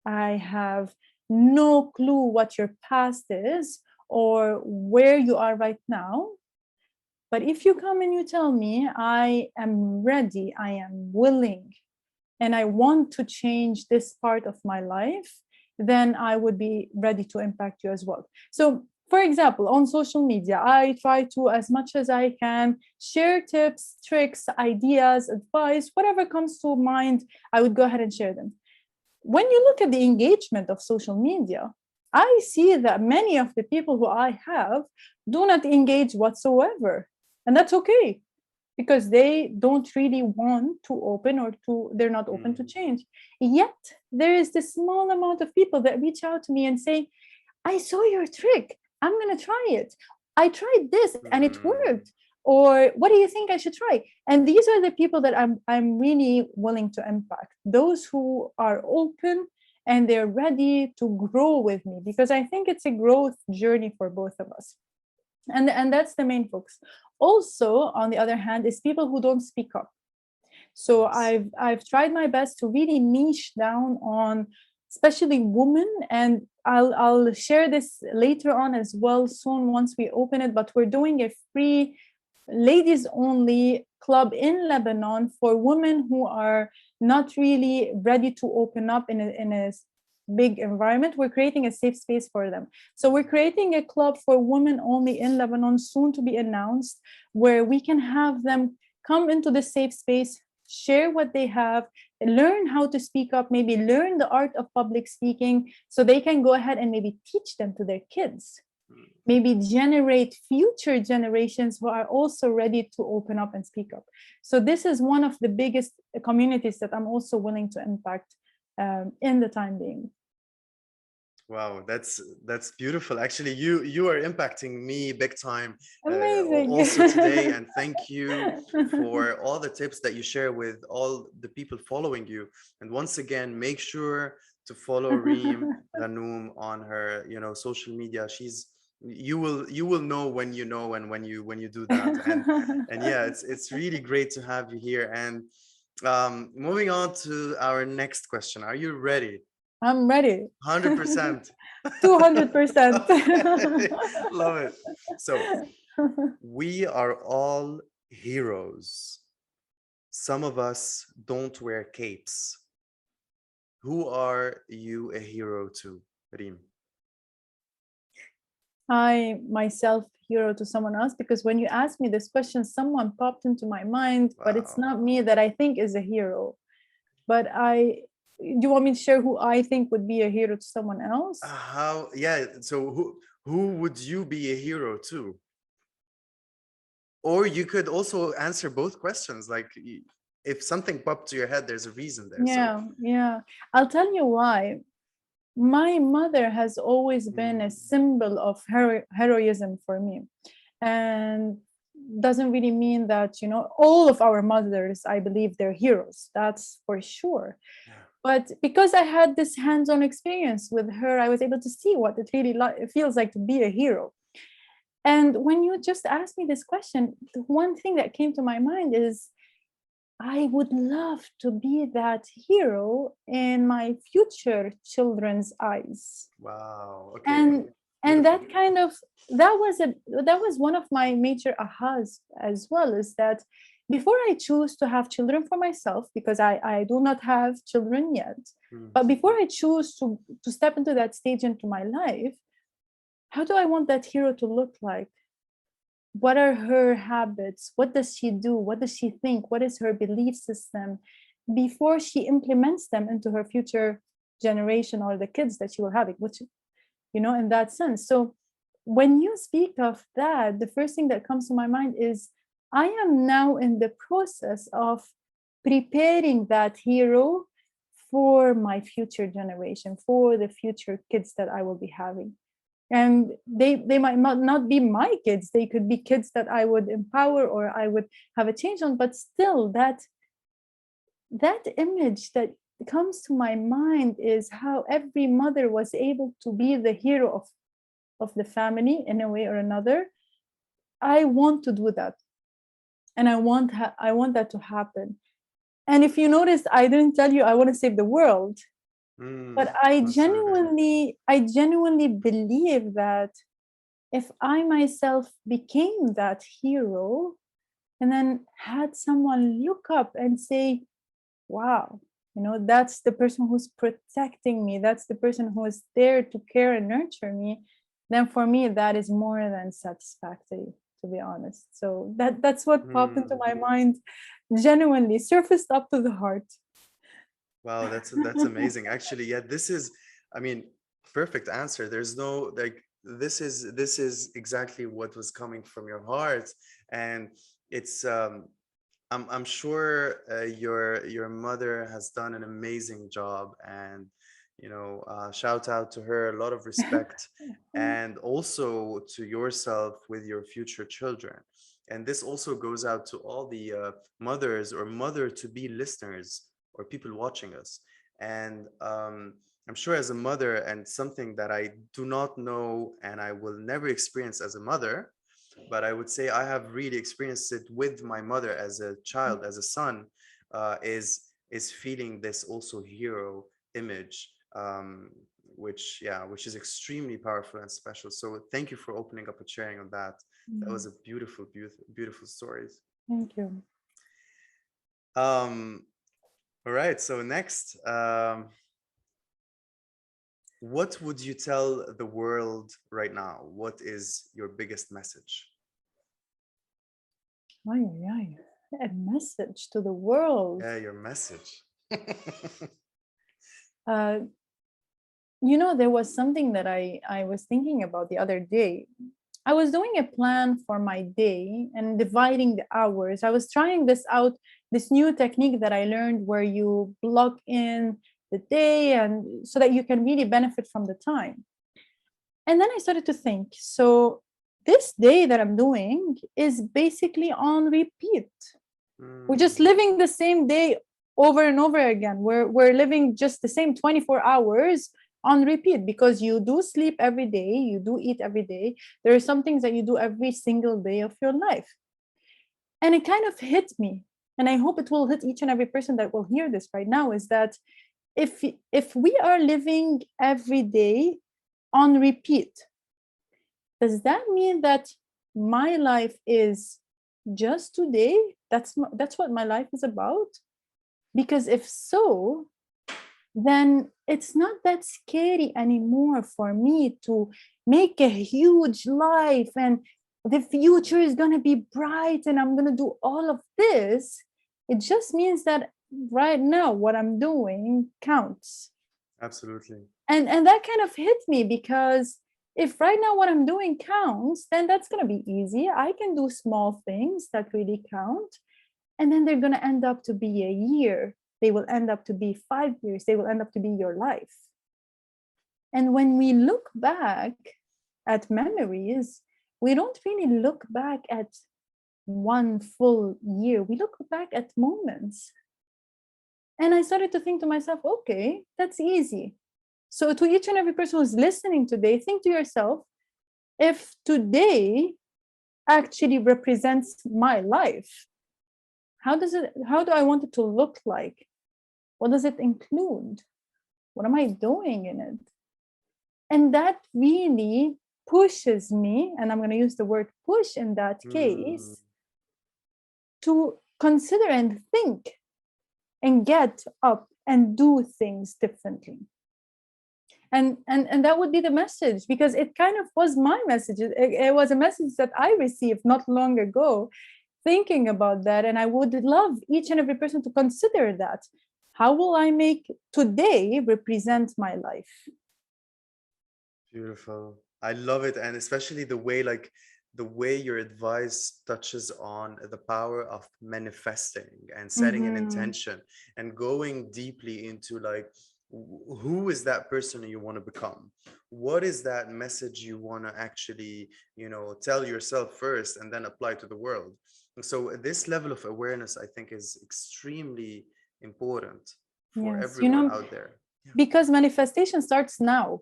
I have no clue what your past is or where you are right now. But if you come and you tell me, I am ready, I am willing, and I want to change this part of my life, then I would be ready to impact you as well. So, for example, on social media, I try to, as much as I can, share tips, tricks, ideas, advice, whatever comes to mind, I would go ahead and share them. When you look at the engagement of social media, I see that many of the people who I have do not engage whatsoever. And that's okay, because they don't really want to open they're not open to change. Yet there is this small amount of people that reach out to me and say, I saw your trick, I'm going to try it. I tried this and it worked. Or what do you think I should try? And these are the people that I'm really willing to impact. Those who are open and they're ready to grow with me, because I think it's a growth journey for both of us. And that's the main focus. Also, on the other hand, is people who don't speak up. So I've tried my best to really niche down on especially women, and I'll share this later on as well soon once we open it. But we're doing a free ladies only club in Lebanon for women who are not really ready to open up in a big environment. We're creating a safe space for them. So we're creating a club for women only in Lebanon, soon to be announced, where we can have them come into the safe space, share what they have, learn how to speak up, maybe learn the art of public speaking, so they can go ahead and maybe teach them to their kids, maybe generate future generations who are also ready to open up and speak up. So this is one of the biggest communities that I'm also willing to impact in the time being. Wow, that's beautiful. Actually, you are impacting me big time Amazing. also today, and thank you for all the tips that you share with all the people following you. And once again, make sure to follow Reem Ghannoum on her, social media. You will know when you know and when you do that. And yeah, it's really great to have you here. And moving on to our next question. Are you ready? I'm ready. 100%. 200%. Love it. So, we are all heroes. Some of us don't wear capes. Who are you a hero to, Reem? I myself hero to someone else, because when you asked me this question, someone popped into my mind, but it's Wow. not me that I think is a hero. But do you want me to share who I think would be a hero to someone else? How? Yeah. So who would you be a hero to? Or you could also answer both questions. Like if something popped to your head, there's a reason there. So Yeah. I'll tell you why. My mother has always been a symbol of heroism for me. And doesn't really mean that, all of our mothers, I believe they're heroes. That's for sure. yeah. But because I had this hands-on experience with her, I was able to see what it really it feels like to be a hero. And when you just asked me this question, the one thing that came to my mind is I would love to be that hero in my future children's eyes. Wow. Okay. And Beautiful. that kind of that was one of my major ahas as well, is that before I choose to have children for myself, because I do not have children yet, but before I choose to step into that stage into my life, how do I want that hero to look like? What are her habits? What does she do? What does she think? What is her belief system before she implements them into her future generation or the kids that she will have, which, in that sense. So when you speak of that, the first thing that comes to my mind is I am now in the process of preparing that hero for my future generation, for the future kids that I will be having. And they might not be my kids. They could be kids that I would empower or I would have a change on, but still that image that comes to my mind is how every mother was able to be the hero of the family in a way or another. I want to do that, and I want that to happen. And if you noticed, I didn't tell you I want to save the world, but I Absolutely. genuinely believe that if I myself became that hero and then had someone look up and say, wow, that's the person who's protecting me, that's the person who is there to care and nurture me, then for me that is more than satisfactory, to be honest. So that's what popped into my mind, genuinely surfaced up to the heart. Wow, that's amazing. Actually, yeah, this is, I mean, perfect answer. There's no like this is exactly what was coming from your heart, and it's I'm sure your mother has done an amazing job, and shout out to her, a lot of respect, and also to yourself with your future children. And this also goes out to all the mothers or mother to be listeners or people watching us. And I'm sure as a mother, and something that I do not know and I will never experience as a mother, but I would say I have really experienced it with my mother as a child, as a son, is feeling this also hero image, which is extremely powerful and special. So thank you for opening up and sharing on that. That was a beautiful, beautiful, beautiful stories. Thank you. Um, all right. So next, what would you tell the world right now? What is your biggest message? Ay, ay, ay. A message to the world. Yeah, your message. uh, there was something that I was thinking about the other day. I was doing a plan for my day and dividing the hours. I was trying this out, this new technique that I learned where you block in the day and so that you can really benefit from the time. And then I started to think, so this day that I'm doing is basically on repeat. We're just living the same day over and over again. We're living just the same 24 hours on repeat, because you do sleep every day, you do eat every day. There are some things that you do every single day of your life. And it kind of hit me, and I hope it will hit each and every person that will hear this right now, is that if we are living every day on repeat, does that mean that my life is just today? That's what my life is about? Because if so, then it's not that scary anymore for me to make a huge life and the future is going to be bright and I'm going to do all of this. It just means that right now what I'm doing counts. Absolutely. And that kind of hit me, because if right now what I'm doing counts, then that's going to be easy. I can do small things that really count, and then they're going to end up to be a year. They will end up to be 5 years. They will end up to be your life. And when we look back at memories, we don't really look back at one full year. We look back at moments. And I started to think to myself, okay, that's easy. So to each and every person who's listening today, think to yourself, if today actually represents my life, how do I want it to look like? What does it include? What am I doing in it? And that really pushes me, and I'm going to use the word push in that case, to consider and think and get up and do things differently. And that would be the message, because it kind of was my message. It was a message that I received not long ago, thinking about that. And I would love each and every person to consider that. How will I make today represent my life? Beautiful. I love it. And especially the way, like, the way your advice touches on the power of manifesting and setting an intention and going deeply into, like, who is that person you want to become? What is that message you want to actually, tell yourself first and then apply to the world? And so this level of awareness, I think, is extremely important for Yes, everyone out there. because manifestation starts now.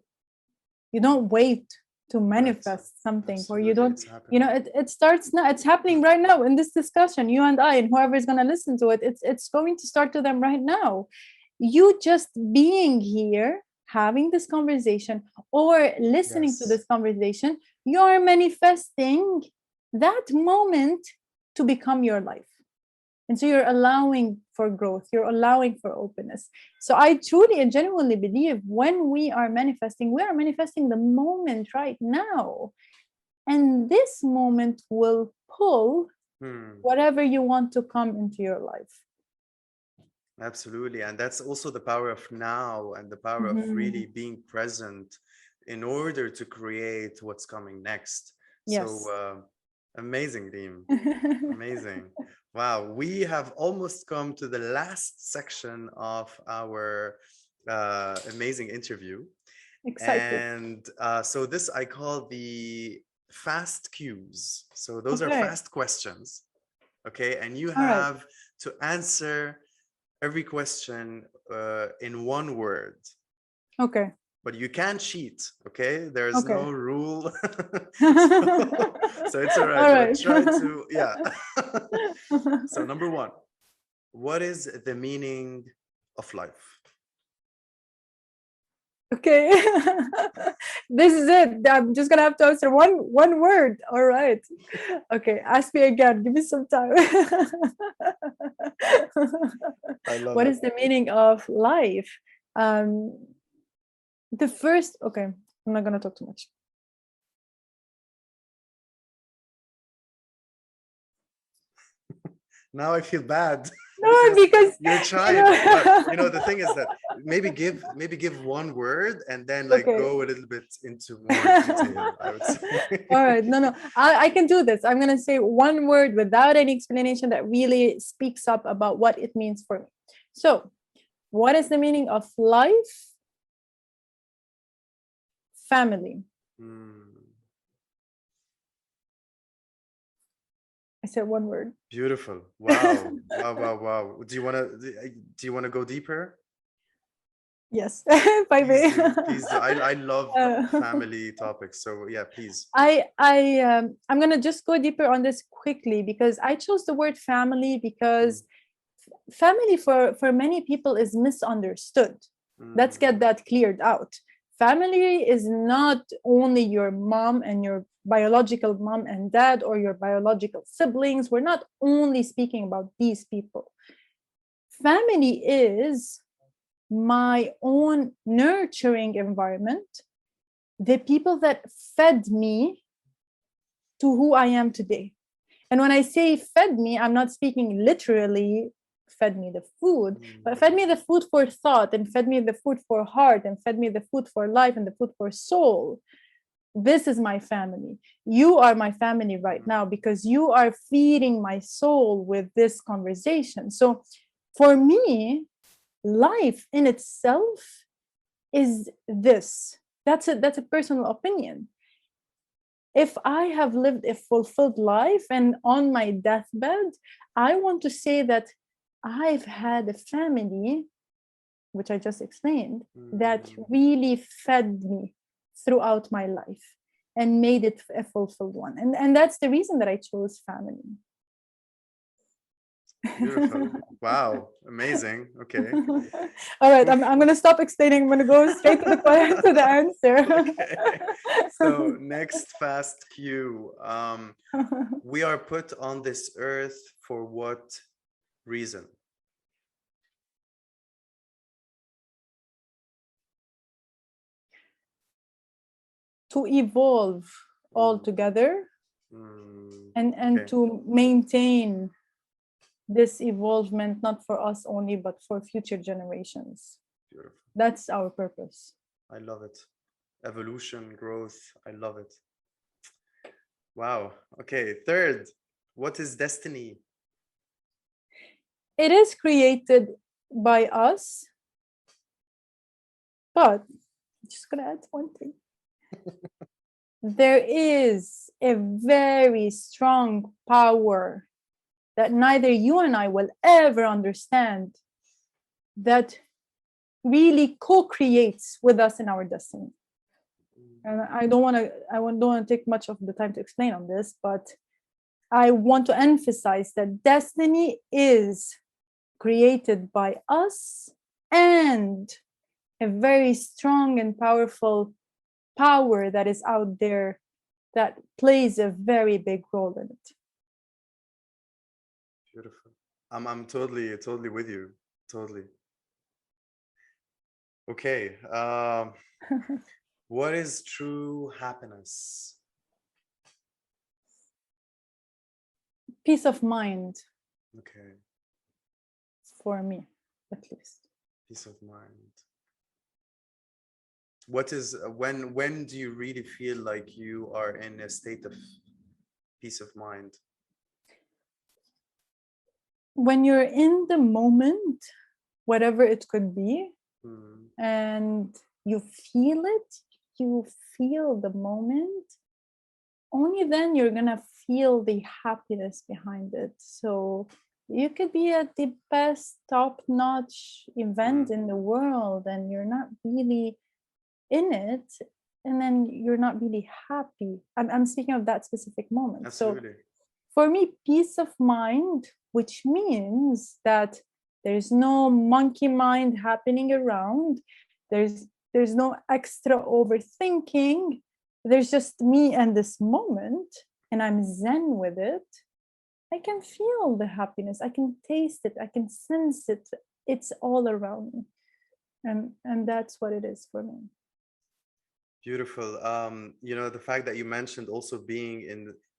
You don't wait to manifest something, Absolutely. or you don't, It's it starts now. It's happening right now in this discussion, you and I, and whoever is going to listen to it, it's going to start to them right now. You just being here, having this conversation, or listening to this conversation, you're manifesting that moment to become your life. And so you're allowing for growth, you're allowing for openness. So I truly and genuinely believe when we are manifesting the moment right now. And this moment will pull whatever you want to come into your life. Absolutely. And that's also the power of now, and the power of really being present in order to create what's coming next. Yes. So amazing, Reem. Amazing. Wow. We have almost come to the last section of our amazing interview. Excited. And so this I call the fast cues. So those are fast questions. Okay. And you have to answer every question in one word. Okay. But you can't cheat, okay? There's no rule. So it's all right. All right. Try to, yeah. So number one, what is the meaning of life? Okay. This is it. I'm just gonna have to answer one word. All right. Okay, ask me again. Give me some time. I love What it. is the meaning of life? The first, okay, I'm not gonna talk too much. Now I feel bad. No, because you're trying. But, the thing is that maybe give one word and then go a little bit into more detail, I would say. All right, no, I can do this. I'm gonna say one word without any explanation that really speaks up about what it means for me. So, what is the meaning of life? Family. I said one word. Beautiful. Wow. Wow. Do you want to go deeper? Yes. Please do. I love family topics. So yeah, please. I'm gonna just go deeper on this quickly, because I chose the word family because family for many people is misunderstood. Let's get that cleared out. Family is not only your mom and your biological mom and dad, or your biological siblings. We're not only speaking about these people. Family is my own nurturing environment, the people that fed me to who I am today. And when I say fed me, I'm not speaking literally fed me the food, but Mm. fed me the food for thought, and fed me the food for heart, and fed me the food for life, and the food for soul. This is my family. You are my family right now because you are feeding my soul with this conversation. So for me, life in itself is this. That's a personal opinion. If I have lived a fulfilled life and on my deathbed, I want to say that I've had a family, which I just explained, that really fed me throughout my life and made it a fulfilled one. And that's the reason that I chose family. Beautiful. Wow. Amazing. Okay. All right, I'm going to stop explaining. I'm going to go straight to to the answer. Okay. So next fast cue. We are put on this earth for what reason? To evolve all together and Okay. to maintain this evolvement, not for us only, but for future generations. Beautiful. That's our purpose. I love it. Evolution, growth. I love it. Wow. Okay. Third, what is destiny? It is created by us, but I'm just going to add one thing. There is a very strong power that neither you and I will ever understand that really co-creates with us in our destiny. And I don't want to take much of the time to explain on this, but I want to emphasize that destiny is created by us and a very strong and powerful power that is out there that plays a very big role in it. Beautiful. I'm totally with you. Totally. Okay. What is true happiness? Peace of mind. Okay. For me, at least. Peace of mind. What is when do you really feel like you are in a state of peace of mind? When you're in the moment, whatever it could be, and you feel it, you feel the moment, only then you're gonna feel the happiness behind it. So you could be at the best top-notch event in the world and you're not really in it, and then you're not really happy. I'm speaking of that specific moment. Absolutely. So for me, peace of mind, which means that there's no monkey mind happening around, there's no extra overthinking, there's just me and this moment, and I'm zen with it. I can feel the happiness, I can taste it, I can sense it. It's all around me, and that's what it is for me. Beautiful. The fact that you mentioned also being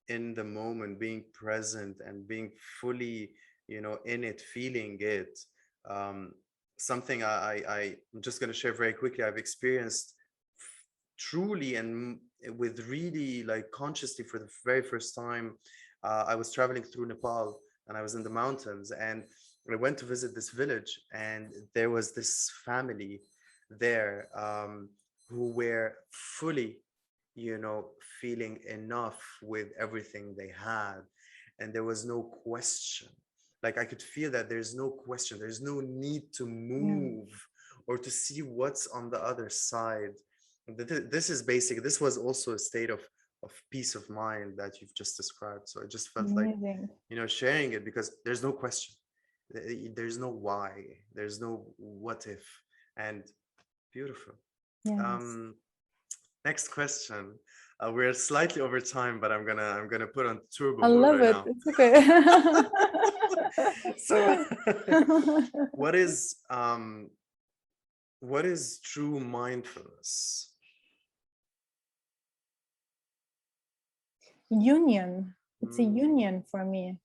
in the moment, being present and being fully, in it, feeling it. Something I'm just going to share very quickly. I've experienced truly and with really like consciously for the very first time. I was traveling through Nepal and I was in the mountains and I went to visit this village and there was this family there who were fully, feeling enough with everything they had. And there was no question. Like I could feel that there's no question. There's no need to move or to see what's on the other side. This is basic. This was also a state of peace of mind that you've just described. So I just felt Amazing. like, sharing it because there's no question. There's no why. There's no what if. And beautiful. Yes. Next question. We're slightly over time, but I'm gonna put on turbo I mode love right it. now. It's okay. So, what is true mindfulness? Union. It's a union for me.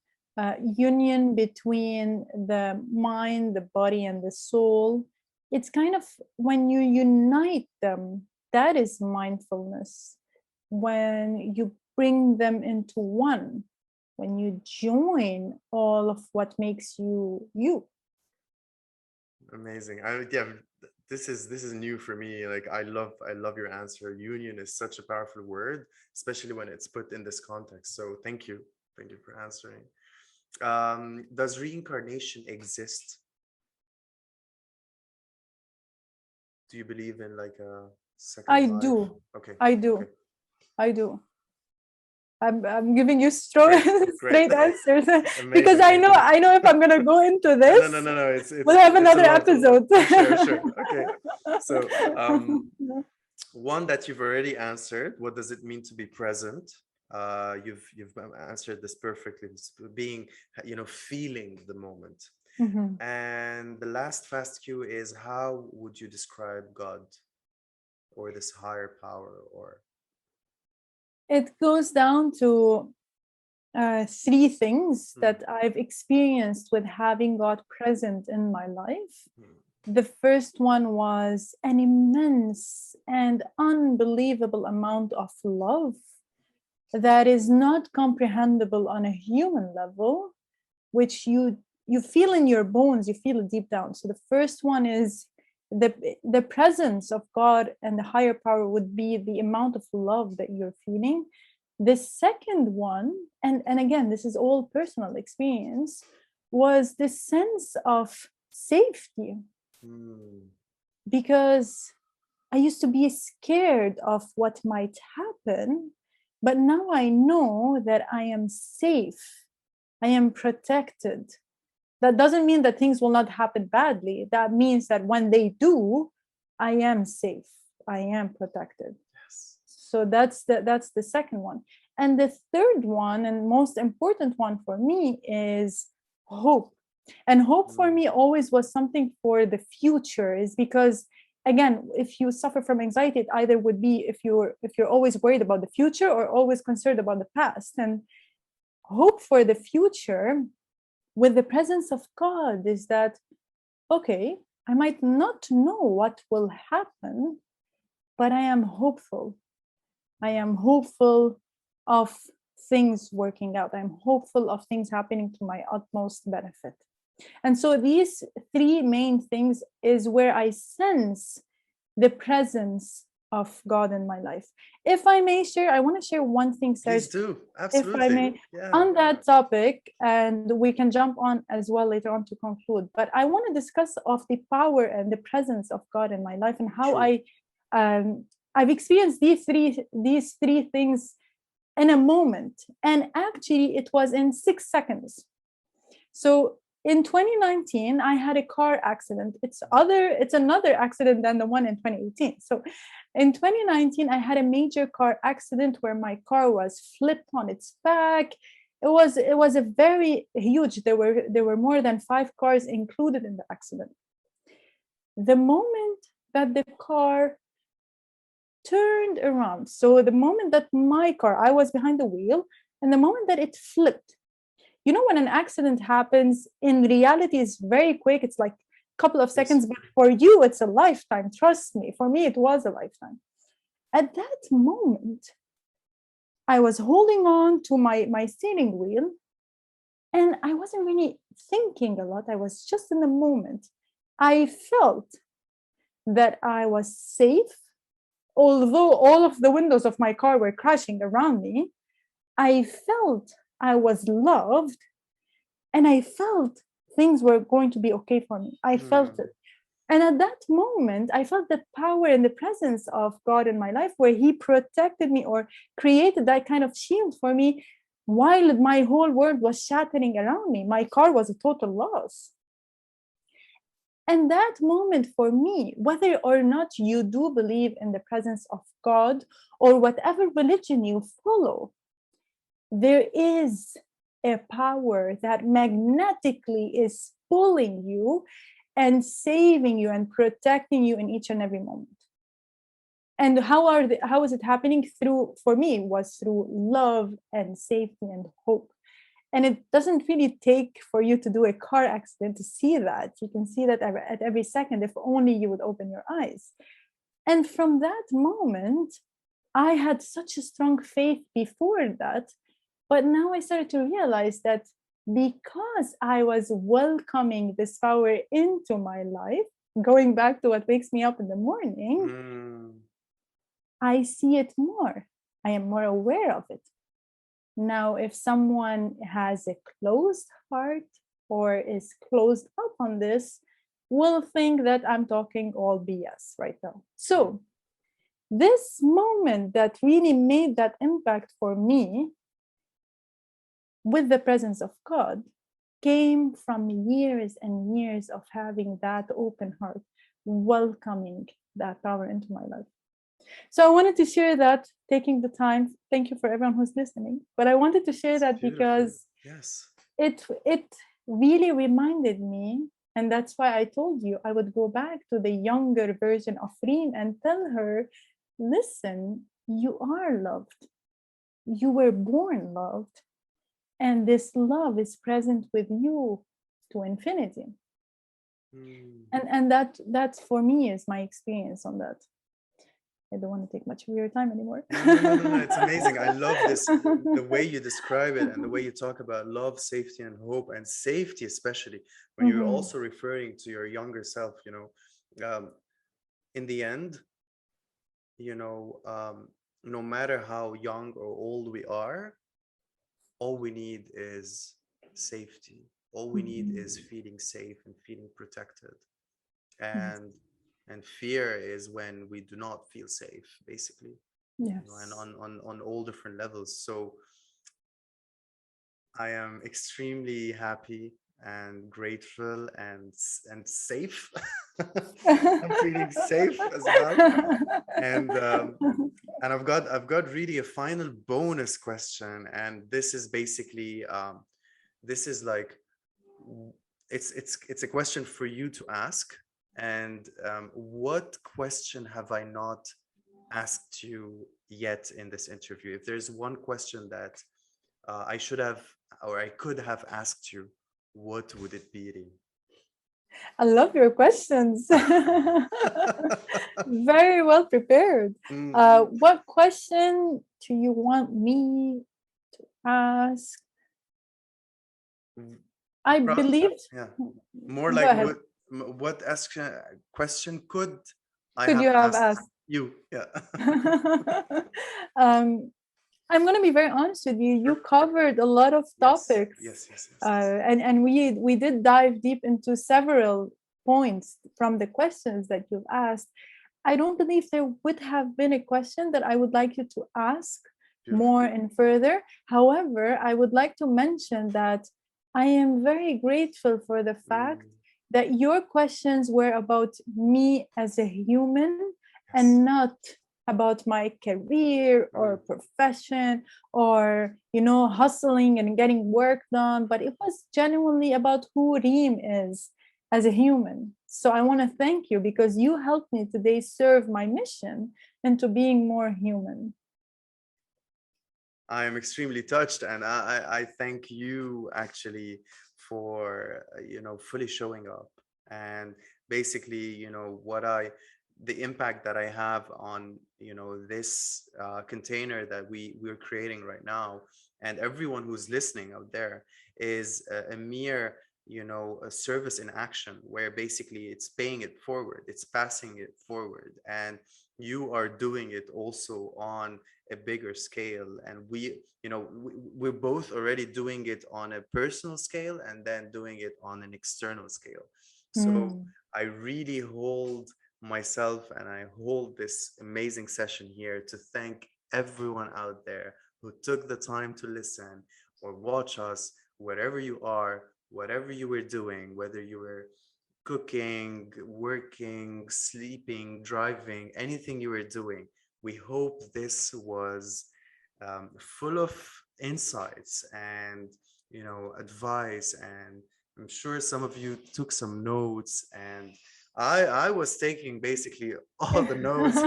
union between the mind, the body, and the soul. It's kind of when you unite them, that is mindfulness. When you bring them into one, when you join all of what makes you you. Amazing. Yeah, this is new for me. Like I love your answer. Union is such a powerful word, especially when it's put in this context. So thank you for answering. Does reincarnation exist? Do you believe in like a second I life? do. Okay, I do. okay, I do. I'm giving you straight great, great, straight answers because amazing. I know if I'm gonna go into No, this, no, no, no. we'll have It's a another lot. episode. Sure, sure. Okay. So, one that you've already answered. What does it mean to be present? You've answered this perfectly. It's being, feeling the moment. Mhm. And the last fast cue is, how would you describe God or this higher power or? It goes down to three things Hmm, that I've experienced with having God present in my life. hmm, The first one was an immense and unbelievable amount of love that is not comprehensible on a human level, which you feel in your bones, you feel it deep down. So the first one is the presence of God and the higher power would be the amount of love that you're feeling. The second one, and again, this is all personal experience, was the sense of safety, hmm, because I used to be scared of what might happen, but now I know that I am safe, I am protected. That doesn't mean that things will not happen badly. That means that when they do, I am safe, I am protected. yes. So that's the second one. And the third one and most important one for me is hope. And hope for Hmm, me always was something for the future, is because again, if you suffer from anxiety, it either would be if you're always worried about the future or always concerned about the past. And hope for the future with the presence of God is that, okay, I might not know what will happen, but I am hopeful. I am hopeful of things working out. I'm hopeful of things happening to my utmost benefit. And so these three main things is where I sense the presence of God in my life. If I may share, I want to share one thing, Serge, please do. if I Absolutely. may, Yeah. on that topic, and we can jump on as well later on to conclude. But I want to discuss of the power and the presence of God in my life and how True. um, I've experienced these three things in a moment, and actually it was in 6 seconds. So in 2019, I had a car accident. It's another accident than the one in 2018. So in 2019, I had a major car accident where my car was flipped on its back. It was a very huge. There were more than 5 cars included in the accident. The moment that the car turned around, so the moment that my car, I was behind the wheel, and the moment that it flipped, when an accident happens, in reality, it's very quick. It's like a couple of Yes. seconds, but for you, it's a lifetime. Trust me. For me, it was a lifetime. At that moment, I was holding on to my steering wheel, and I wasn't really thinking a lot. I was just in the moment. I felt that I was safe, although all of the windows of my car were crashing around me. I felt I was loved, and I felt things were going to be okay for me. I felt Hmm, it. And at that moment, I felt the power and the presence of God in my life, where He protected me or created that kind of shield for me while my whole world was shattering around me. My car was a total loss. And that moment for me, whether or not you do believe in the presence of God or whatever religion you follow, there is a power that magnetically is pulling you and saving you and protecting you in each and every moment. And how is it happening? For me, was through love and safety and hope. And it doesn't really take for you to do a car accident to see that. You can see that at every second, if only you would open your eyes. And from that moment, I had such a strong faith before that. But now I started to realize that because I was welcoming this power into my life, going back to what wakes me up in the morning, I see it more. I am more aware of it. Now, if someone has a closed heart or is closed up on this, will think that I'm talking all BS right now. So, this moment that really made that impact for me with the presence of God came from years and years of having that open heart, welcoming that power into my life. So I wanted to share that, taking the time. Thank you for everyone who's listening. But I wanted to share that because it really reminded me, and that's why I told you I would go back to the younger version of Reem and tell her, listen, you are loved. You were born loved. And this love is present with you to infinity. And that for me is my experience on that. I don't want to take much of your time anymore. No. It's amazing. I love this, the way you describe it and the way you talk about love, safety, and hope, and safety, especially when you're also referring to your younger self, in the end, no matter how young or old we are, all we need is safety. All we need is feeling safe and feeling protected. And fear is when we do not feel safe, basically. Yes. And on all different levels. So I am extremely happy and grateful and safe. I'm feeling safe as well. And I've got really a final bonus question, and this is basically this is like it's a question for you to ask. And what question have I not asked you yet in this interview? If there's one question that I should have or I could have asked you, what would it be? I love your questions. Very well prepared. What question do you want me to ask? I believe. Yeah. More like what question could you have asked you? Yeah. I'm going to be very honest with you. You covered a lot of topics. Yes. And we did dive deep into several points from the questions that you've asked. I don't believe there would have been a question that I would like you to ask more and further. However, I would like to mention that I am very grateful for the fact that your questions were about me as a human and not about my career or profession or hustling and getting work done, but it was genuinely about who Reem is as a human. So I want to thank you because you helped me today serve my mission into being more human. I am extremely touched, and I thank you actually for fully showing up and basically the impact that I have on this container that we're creating right now, and everyone who's listening out there is a mere a service in action, where basically it's paying it forward, it's passing it forward, and you are doing it also on a bigger scale. And we're both already doing it on a personal scale and then doing it on an external scale. So I really hold myself and I hold this amazing session here to thank everyone out there who took the time to listen or watch us, wherever you are, whatever you were doing, whether you were cooking, working, sleeping, driving, anything you were doing. We hope this was full of insights and advice, and I'm sure some of you took some notes, and I was taking basically all the notes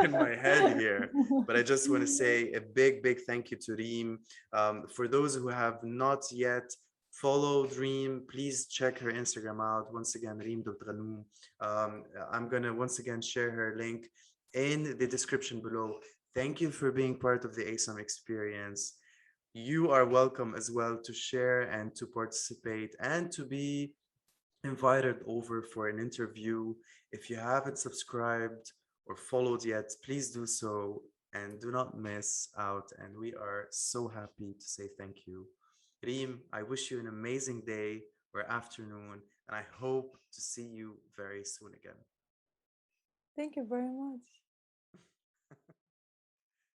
in my head here, but I just want to say a big thank you to Reem. For those who have not yet followed Reem, please check her Instagram out. Once again, Reem.Ghannoum. I'm gonna once again share her link in the description below. Thank you for being part of the ASOM experience. You are welcome as well to share and to participate and to be invited over for an interview. If you haven't subscribed or followed yet, please do so and do not miss out. And we are so happy to say thank you. Reem, I wish you an amazing day or afternoon, and I hope to see you very soon again. Thank you very much.